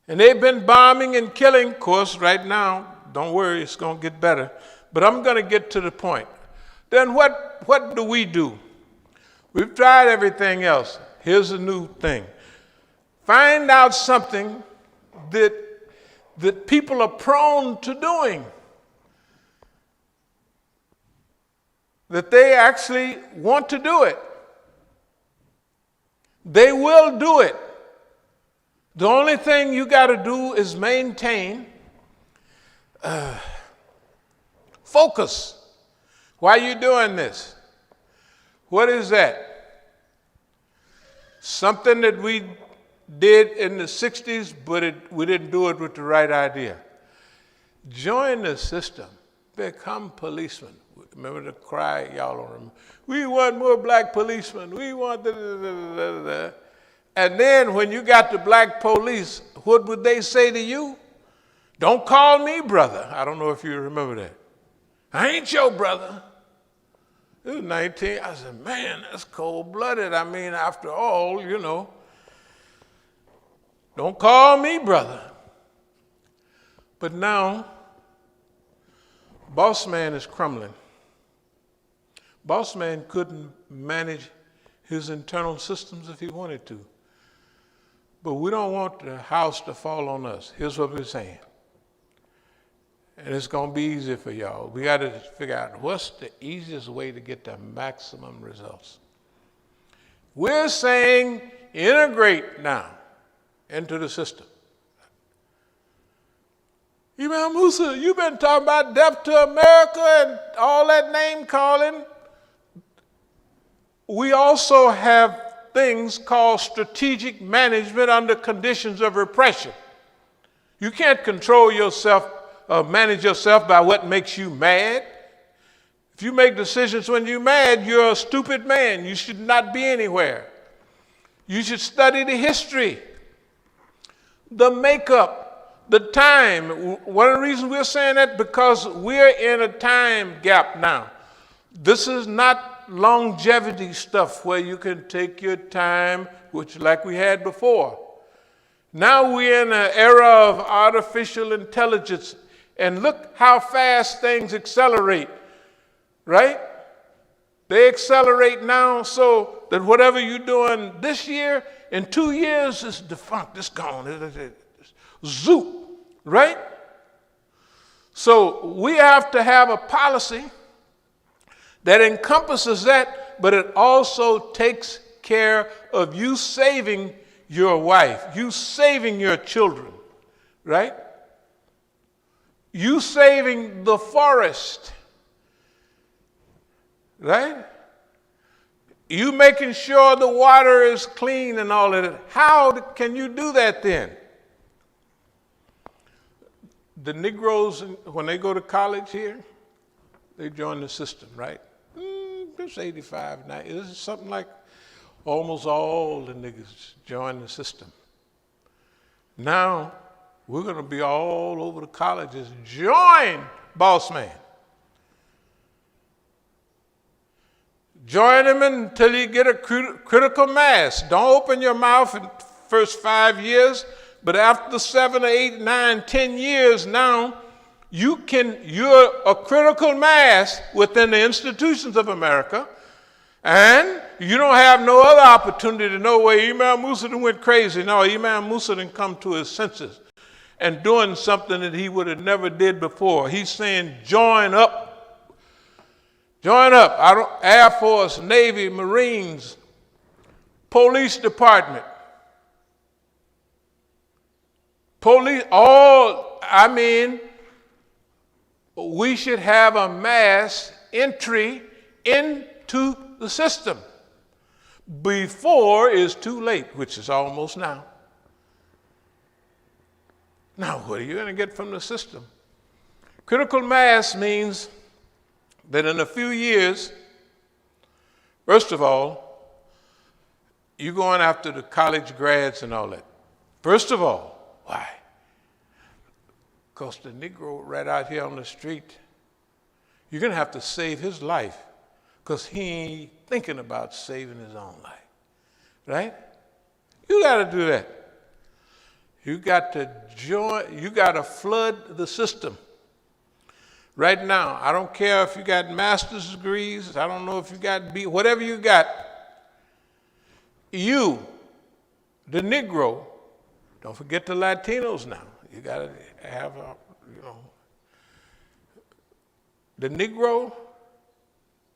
And they've been bombing and killing. Of course, right now, don't worry, it's going to get better. But I'm going to get to the point. Then what do? We've tried everything else. Here's a new thing. Find out something that people are prone to doing, that they actually want to do it. They will do it. The only thing you got to do is maintain focus. Why are you doing this? What is that? Something that we did in the 60s, but we didn't do it with the right idea. Join the system. Become policemen. Remember the cry, y'all don't remember. We want more black policemen. We want da-da-da-da-da-da. And then when you got the black police, what would they say to you? Don't call me brother. I don't know if you remember that. I ain't your brother. It was 19. I said, man, that's cold-blooded. I mean, after all, don't call me brother. But now, boss man is crumbling. Boss man couldn't manage his internal systems if he wanted to. But we don't want the house to fall on us. Here's what we're saying. And it's going to be easy for y'all. We got to figure out what's the easiest way to get the maximum results. We're saying integrate now into the system. Imam Musa, you've been talking about death to America and all that name calling. We also have things called strategic management under conditions of repression. You can't control yourself, manage yourself by what makes you mad. If you make decisions when you're mad, you're a stupid man. You should not be anywhere. You should study the history, the makeup, the time. One of the reasons we're saying that, because we're in a time gap now. This is not longevity stuff where you can take your time, which like we had before. Now we're in an era of artificial intelligence, and look how fast things accelerate, right? They accelerate now so that whatever you're doing this year, in 2 years, it's defunct, it's gone, it's zoop, right? So we have to have a policy that encompasses that, but it also takes care of you saving your wife, you saving your children, right? You saving the forest, right? You making sure the water is clean and all of that. How can you do that then? The Negroes, when they go to college here, they join the system, right? It's 85, 90. This is something like almost all the niggas join the system. Now, we're going to be all over the colleges. Join Boss Man. Join him until you get a critical mass. Don't open your mouth in the first 5 years, but after 7 or 8, 9, 10 years now, you're a critical mass within the institutions of America, and you don't have no other opportunity to know where Imam Musa went crazy. No, Imam Musa didn't come to his senses. and doing something that he would have never did before. He's saying, join up. Join up. Air Force, Navy, Marines, Police Department. We should have a mass entry into the system before it's too late, which is almost now. Now, what are you going to get from the system? Critical mass means that in a few years, first of all, you're going after the college grads and all that. First of all, why? Because the Negro right out here on the street, you're going to have to save his life because he ain't thinking about saving his own life, right? You got to do that. You got to flood the system. Right now, I don't care if you got master's degrees, I don't know if you got whatever you got. You, the Negro, don't forget the Latinos now. You got to have the Negro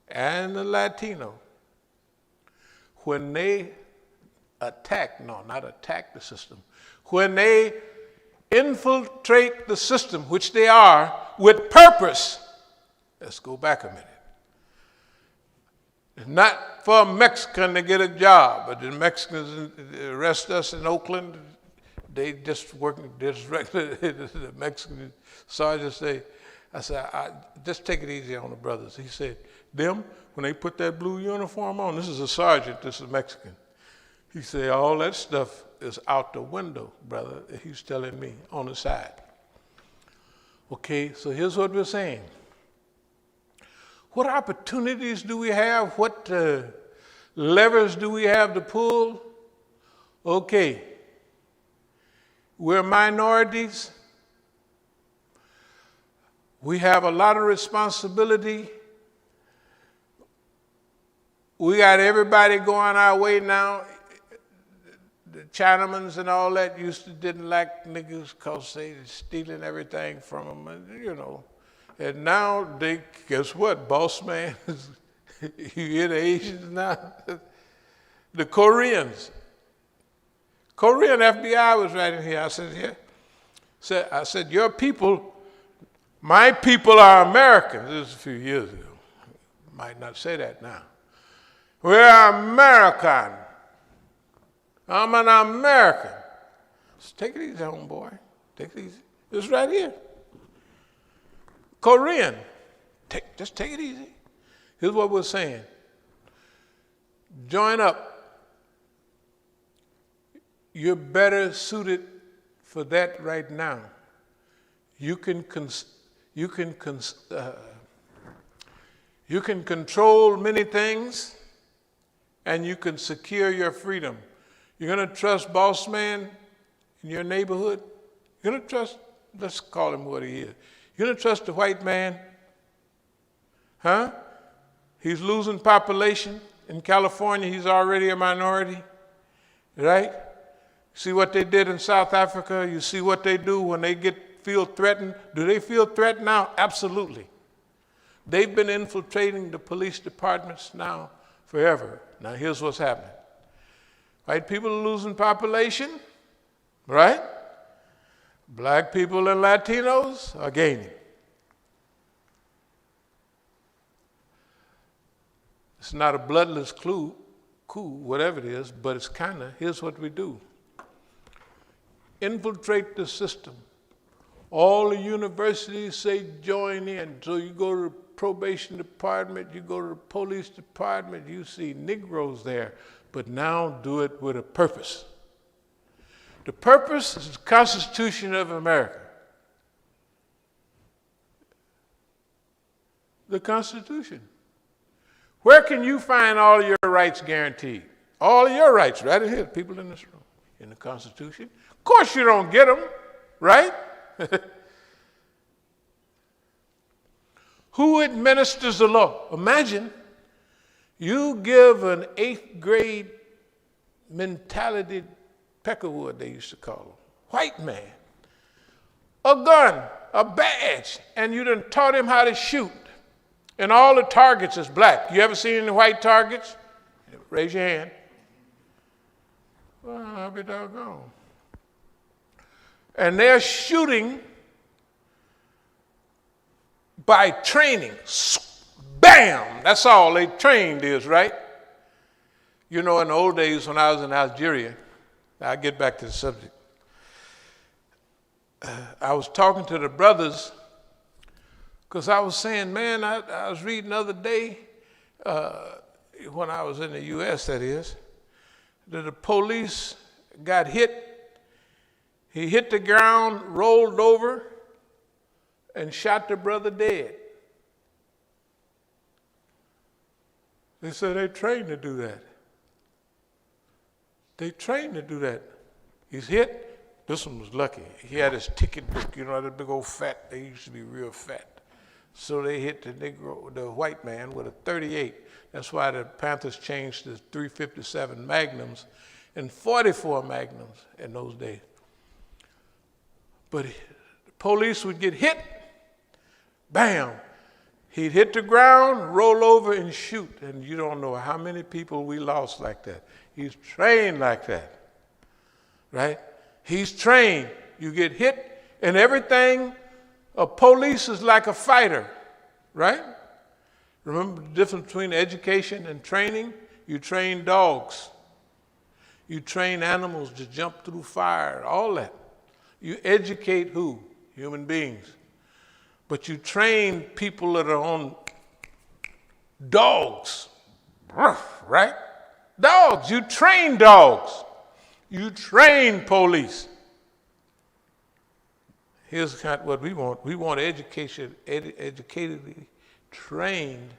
and the Latino, when they not attack the system, when they infiltrate the system, which they are, with purpose. Let's go back a minute. It's not for a Mexican to get a job, but the Mexicans arrest us in Oakland. They just working just regular. The Mexican sergeant say, I said, just take it easy on the brothers. He said, them, when they put that blue uniform on, this is a sergeant, this is a Mexican. He said, all that stuff is out the window, brother. He's telling me on the side. Okay, so here's what we're saying. What opportunities do we have? What levers do we have to pull? Okay, we're minorities. We have a lot of responsibility. We got everybody going our way now. The Chinamans and all that didn't like niggas because they stealing everything from them, And now guess what? Boss man, you hear the Asians now? The Koreans. Korean FBI was right in here. I said, yeah. I said, your people, my people are Americans. This was a few years ago. Might not say that now. We're American. I'm an American. Just take it easy, homeboy. Take it easy. It's right here. Korean. Just take it easy. Here's what we're saying. Join up. You're better suited for that right now. You can control many things, and you can secure your freedom. You're going to trust boss man in your neighborhood? You're going to trust, let's call him what he is. You're going to trust the white man? Huh? He's losing population. In California, he's already a minority, right? See what they did in South Africa? You see what they do when they feel threatened? Do they feel threatened now? Absolutely. They've been infiltrating the police departments now forever. Now here's what's happening. White people are losing population, right? Black people and Latinos are gaining. It's not a bloodless coup, whatever it is, but it's here's what we do. Infiltrate the system. All the universities say join in. So you go to the probation department, you go to the police department, you see Negroes there. But now do it with a purpose. The purpose is the Constitution of America. The Constitution. Where can you find all your rights guaranteed? All of your rights, right here, people in this room, in the Constitution. Of course you don't get them, right? Who administers the law? Imagine you give an 8th grade mentality, peckerwood they used to call them, white man, a gun, a badge, and you done taught him how to shoot, and all the targets is black. You ever seen any white targets? Raise your hand. Well, I'll be doggone. And they're shooting by training. Bam! That's all they trained is, right? You know, in the old days when I was in Algeria, I'll get back to the subject. I was talking to the brothers because I was saying, man, I was reading the other day, when I was in the U.S., that is, that the police got hit. He hit the ground, rolled over, and shot the brother dead. They said they trained to do that. They trained to do that. He's hit. This one was lucky. He had his ticket book, you know, that big old fat. They used to be real fat. So they hit the white man with a 38. That's why the Panthers changed to 357 Magnums and 44 Magnums in those days. But the police would get hit, bam. He'd hit the ground, roll over, and shoot. And you don't know how many people we lost like that. He's trained like that, right? He's trained. You get hit, and everything. A police is like a fighter, right? Remember the difference between education and training? You train dogs. You train animals to jump through fire, all that. You educate who? Human beings. But you train people that are on dogs, right? Dogs, you train dogs. You train police. Here's kind of what we want. We want educatedly trained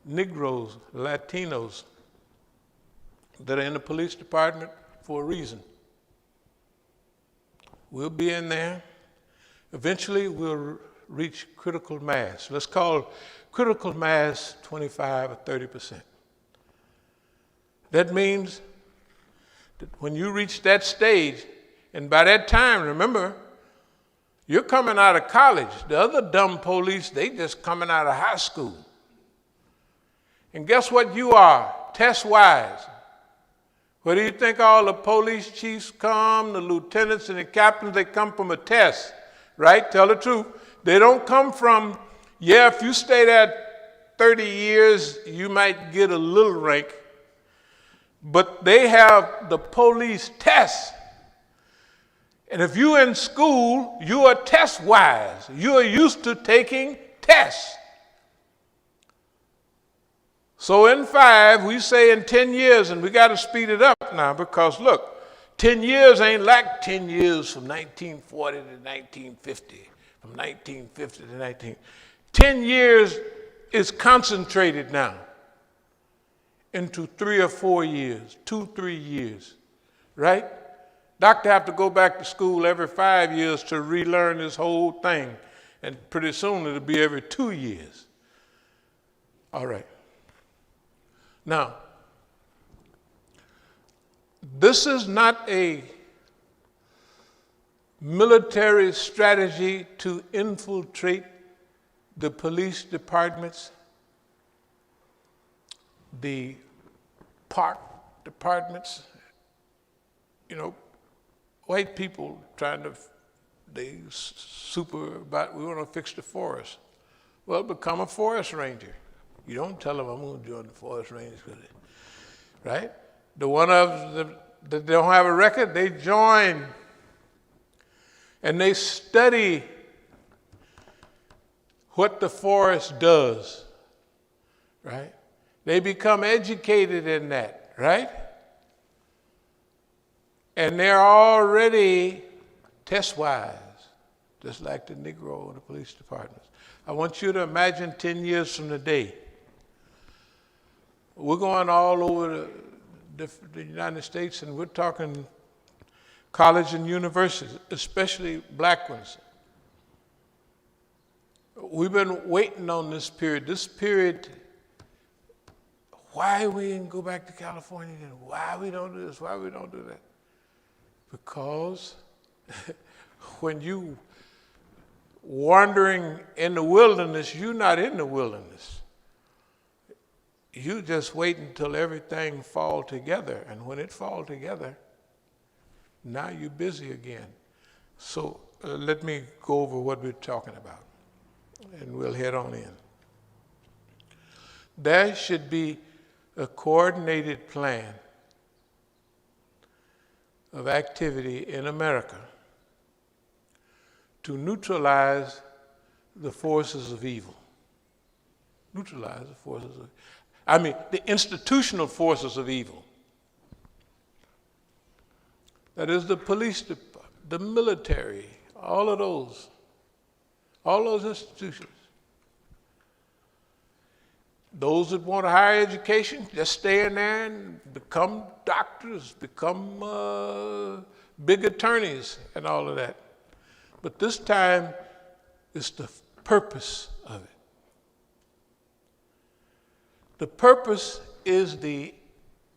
Negroes, Latinos that are in the police department for a reason. We'll be in there. Eventually, we'll reach critical mass. Let's call critical mass 25 or 30%. That means that when you reach that stage, and by that time, remember, you're coming out of college. The other dumb police, they just coming out of high school. And guess what you are, test-wise? Where do you think all the police chiefs come, the lieutenants and the captains? They come from a test, right? Tell the truth. They don't come from, yeah, if you stay there 30 years, you might get a little rank. But they have the police test. And if you're in school, you are test-wise. You are used to taking tests. So in 5, we say in 10 years, and we got to speed it up now because look, 10 years ain't like 10 years from 1940 to 1950, from 1950 to 19. 10 years is concentrated now into 3 or 4 years, 2-3 years, right? Doctor have to go back to school every 5 years to relearn this whole thing, and pretty soon it'll be every 2 years. All right. Now, this is not a military strategy to infiltrate the police departments, the park departments. You know, white people they super about, we want to fix the forest. Well, become a forest ranger. You don't tell them I'm going to join the forest rangers, right? The one of them that don't have a record, they join and they study what the forest does, right? They become educated in that, right? And they're already test-wise, just like the Negro in the police departments. I want you to imagine 10 years from today. We're going all over the United States, and we're talking college and universities, especially black ones. We've been waiting on this period. This period, why we didn't go back to California, and why we don't do this, why we don't do that. Because when you wandering in the wilderness, you're not in the wilderness. You just wait until everything fall together. And when it fall together, now you're busy again. So let me go over what we're talking about, and we'll head on in. There should be a coordinated plan of activity in America to neutralize the forces of evil. Neutralize the forces of, the institutional forces of evil. That is the police department, the military, all those institutions. Those that want a higher education, just stay in there and become doctors, become big attorneys and all of that. But this time, it's the purpose of it. The purpose is the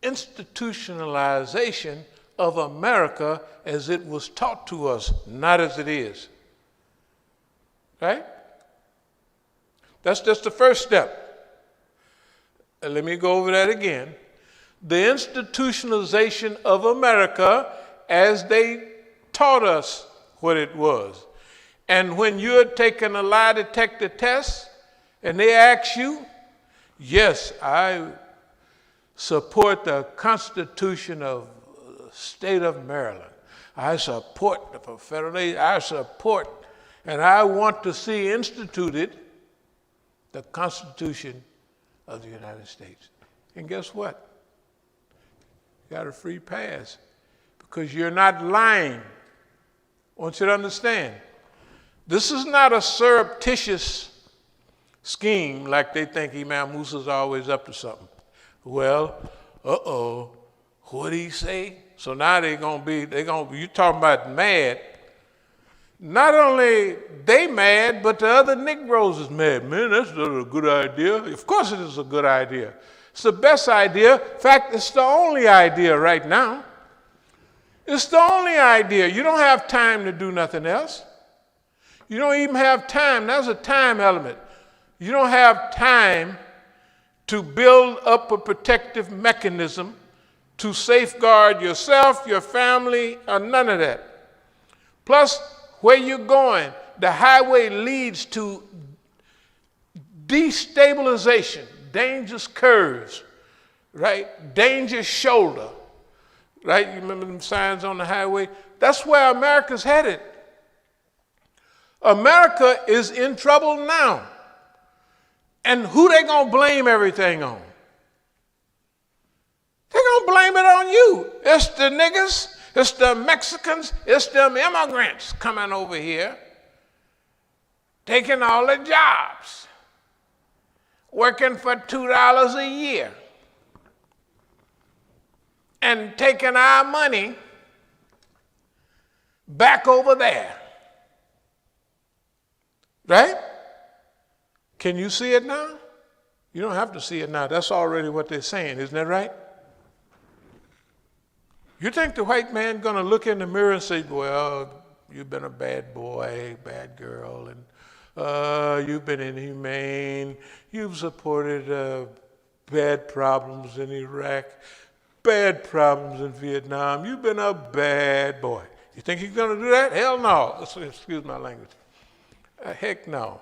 institutionalization of America as it was taught to us, not as it is. Right? That's just the first step. And let me go over that again. The institutionalization of America as they taught us what it was. And when you're taking a lie detector test and they ask you, yes, I support the Constitution of the state of Maryland. I support the Confederate. I support, and I want to see instituted the Constitution of the United States. And guess what? You got a free pass because you're not lying. I want you to understand. This is not a surreptitious scheme like they think Imam Musa's always up to something. Well, what'd he say? So now you talking about mad. Not only they mad, but the other Negroes is mad. Man, that's not a good idea. Of course it is a good idea. It's the best idea. In fact, it's the only idea right now. It's the only idea. You don't have time to do nothing else. You don't even have time. That's a time element. You don't have time to build up a protective mechanism to safeguard yourself, your family, or none of that. Plus, where you're going, the highway leads to destabilization, dangerous curves, right? Dangerous shoulder, right? You remember them signs on the highway? That's where America's headed. America is in trouble now. And who they gonna blame everything on? They're gonna blame it on you. It's the niggas, it's the Mexicans, it's them immigrants coming over here, taking all the jobs, working for $2 a year, and taking our money back over there. Right? Can you see it now? You don't have to see it now. That's already what they're saying. Isn't that right? You think the white man going to look in the mirror and say, well, you've been a bad boy, bad girl, and you've been inhumane, you've supported bad problems in Iraq, bad problems in Vietnam, you've been a bad boy. You think he's going to do that? Hell no. Excuse my language. Heck no.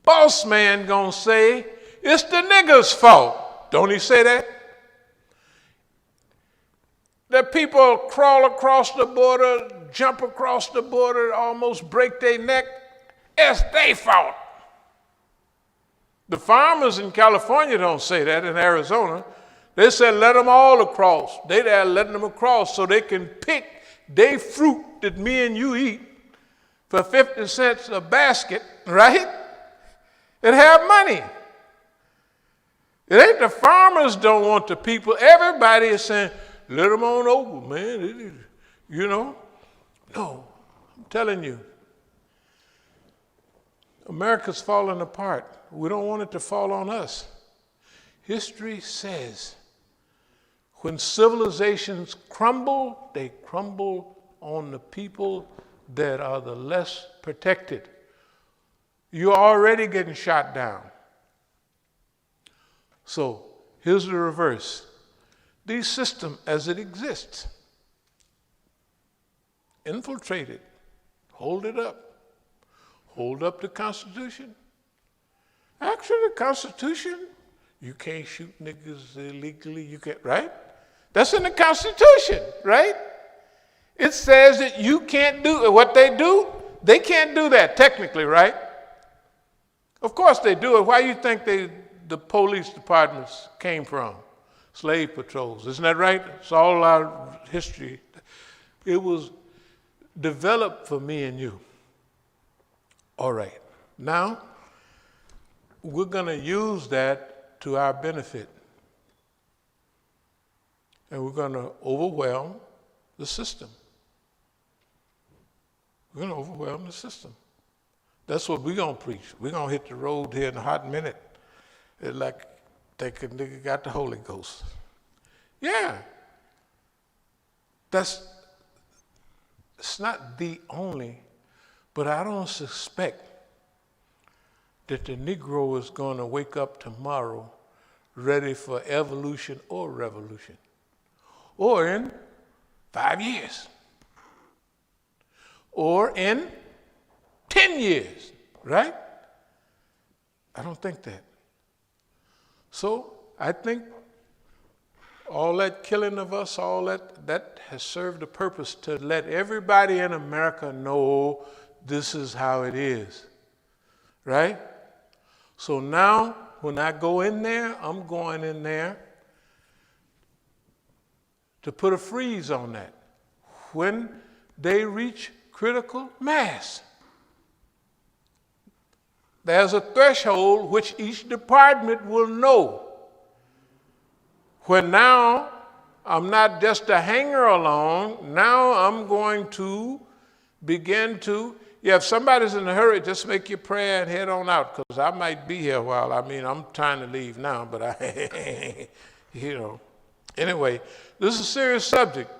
Boss man gonna say, it's the nigger's fault. Don't he say that? The people crawl across the border, jump across the border, almost break their neck. It's their fault. The farmers in California don't say that, in Arizona. They said let them all across. They there letting them across so they can pick their fruit that me and you eat for 50 cents a basket, right? And have money. It ain't the farmers don't want the people. Everybody is saying, let them on over, man. You know? No, I'm telling you. America's falling apart. We don't want it to fall on us. History says when civilizations crumble, they crumble on the people that are the less protected. you're already getting shot down. So here's the reverse. The system as it exists, infiltrate it, hold it up, hold up the Constitution. Actually, the Constitution, you can't shoot niggas illegally, you can't, right? That's in the Constitution, right? It says that you can't do what they can't do that technically, right? Of course they do it. Why do you think the police departments came from? Slave patrols, isn't that right? It's all our history. It was developed for me and you. All right, now we're gonna use that to our benefit. And we're gonna overwhelm the system. We're gonna overwhelm the system. That's what we're gonna preach. We're gonna hit the road here in a hot minute. It's like think a nigga got the Holy Ghost. Yeah. It's not the only, but I don't suspect that the Negro is gonna wake up tomorrow ready for evolution or revolution. Or in 5 years. Or in 10 years, right? I don't think that. So I think all that killing of us, all that has served a purpose to let everybody in America know this is how it is, right? So now when I go in there, I'm going in there to put a freeze on that. When they reach critical mass, there's a threshold which each department will know. When now I'm not just a hanger along, now I'm going to begin to, if somebody's in a hurry, just make your prayer and head on out, because I might be here a while. I mean, I'm trying to leave now, but Anyway, this is a serious subject.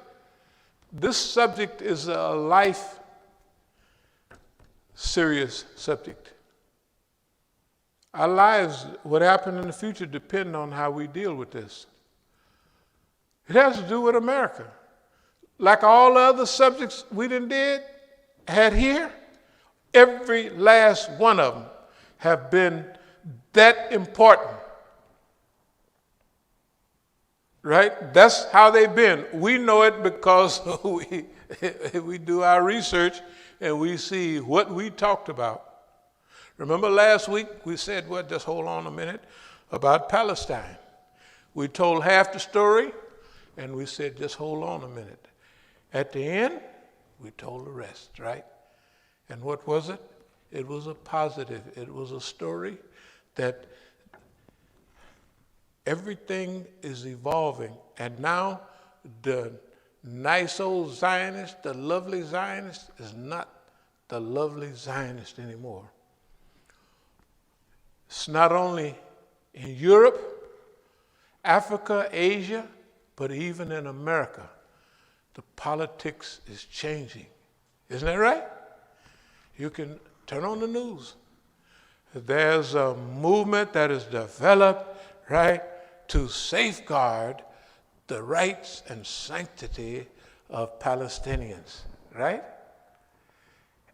This subject is a life serious subject. Our lives, what happens in the future, depend on how we deal with this. It has to do with America. Like all the other subjects we had here, every last one of them have been that important. Right? That's how they've been. We know it because we do our research and we see what we talked about. Remember last week we said, just hold on a minute, about Palestine. We told half the story and we said, just hold on a minute. At the end, we told the rest, right? And what was it? It was a positive. It was a story that everything is evolving, and now the nice old Zionist, the lovely Zionist, is not the lovely Zionist anymore. It's not only in Europe, Africa, Asia, but even in America. The politics is changing. Isn't that right? You can turn on the news. There's a movement that is developed, right, to safeguard the rights and sanctity of Palestinians, right?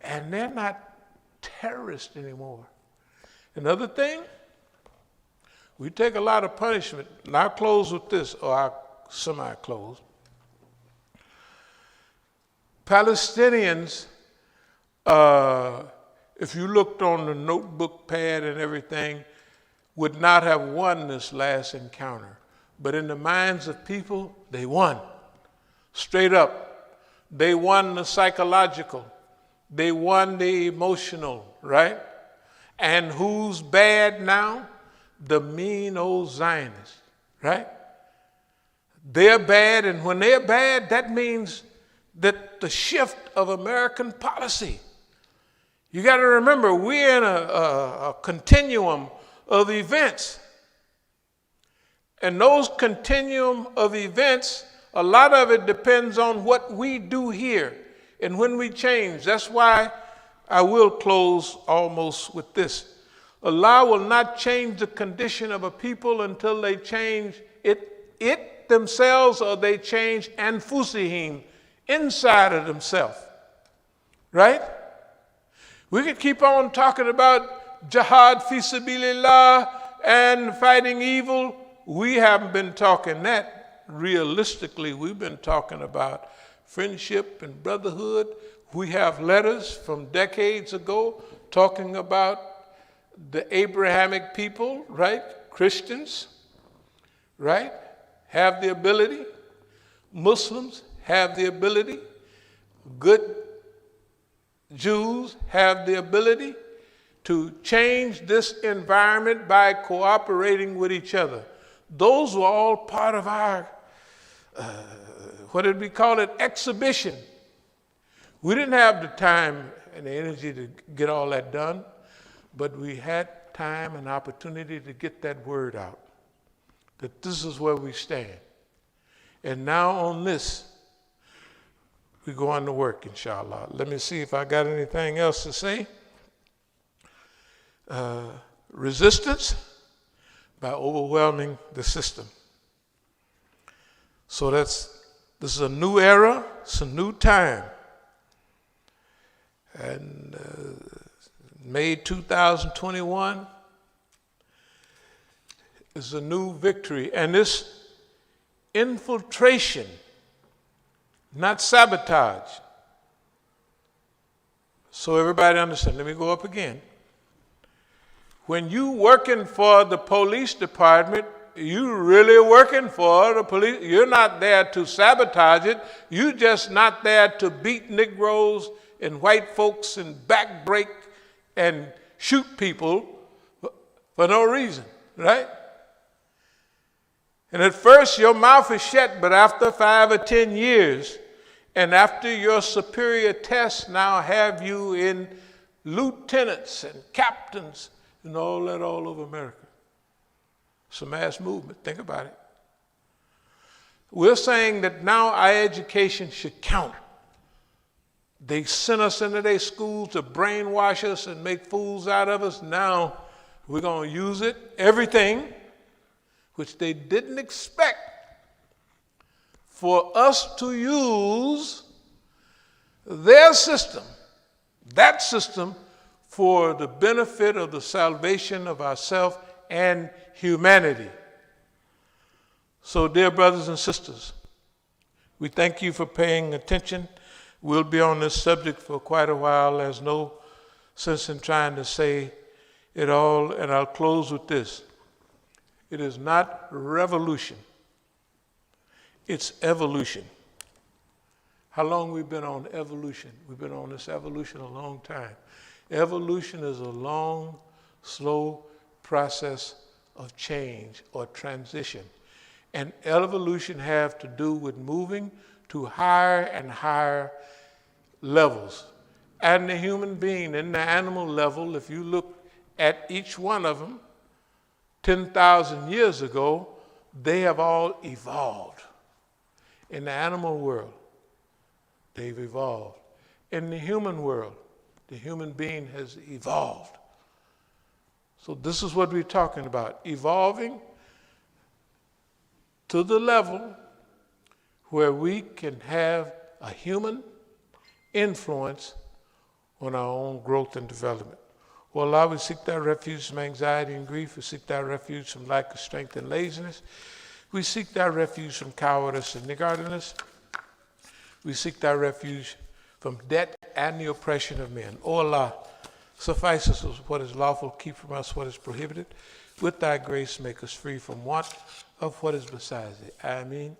And they're not terrorists anymore. Another thing, we take a lot of punishment, and I'll close with this, or I'll semi-close. Palestinians, if you looked on the notebook pad and everything, would not have won this last encounter. But in the minds of people, they won. Straight up. They won the psychological. They won the emotional, right? And who's bad now? The mean old Zionists, right? They're bad, and when they're bad, that means that the shift of American policy. You got to remember, we're in a continuum of events. And those continuum of events, a lot of it depends on what we do here and when we change. That's why I will close almost with this. Allah will not change the condition of a people until they change it themselves, or they change anfusihim, inside of themselves. Right? We could keep on talking about jihad fi sabilillah and fighting evil. We haven't been talking that. Realistically, we've been talking about friendship and brotherhood. We have letters from decades ago talking about the Abrahamic people, right? Christians, right? Have the ability. Muslims have the ability. Good Jews have the ability to change this environment by cooperating with each other. Those were all part of our, what did we call it, exhibition. We didn't have the time and the energy to get all that done, but we had time and opportunity to get that word out, that this is where we stand. And now on this, we go on to work, inshallah. Let me see if I got anything else to say. Resistance by overwhelming the system. So this is a new era, it's a new time. And May 2021 is a new victory. And this infiltration, not sabotage. So everybody understand. Let me go up again. When you working for the police department, you really working for the police. You're not there to sabotage it. You just not there to beat Negroes and white folks and backbreak and shoot people for no reason, right? And at first your mouth is shut, but after 5 or 10 years, and after your superior tests now have you in lieutenants and captains and all that all over America. It's a mass movement. Think about it. We're saying that now our education should count. They sent us into their schools to brainwash us and make fools out of us. Now we're going to use it, everything, which they didn't expect, for us to use their system, that system, for the benefit of the salvation of ourselves and humanity. So, dear brothers and sisters, we thank you for paying attention. We'll be on this subject for quite a while. There's no sense in trying to say it all, and I'll close with this. It is not revolution. It's evolution. How long we've been on evolution? We've been on this evolution a long time. Evolution is a long, slow process of change or transition. And evolution have to do with moving to higher and higher levels. And the human being in the animal level, if you look at each one of them, 10,000 years ago, they have all evolved. In the animal world, they've evolved. In the human world, the human being has evolved. So this is what we're talking about, evolving to the level where we can have a human influence on our own growth and development. Well, Allah, we seek thy refuge from anxiety and grief. We seek thy refuge from lack of strength and laziness. We seek thy refuge from cowardice and niggardliness. We seek thy refuge from debt and the oppression of men. O Allah, suffice us with what is lawful, keep from us what is prohibited. With thy grace, make us free from want of what is besides thee. Ameen.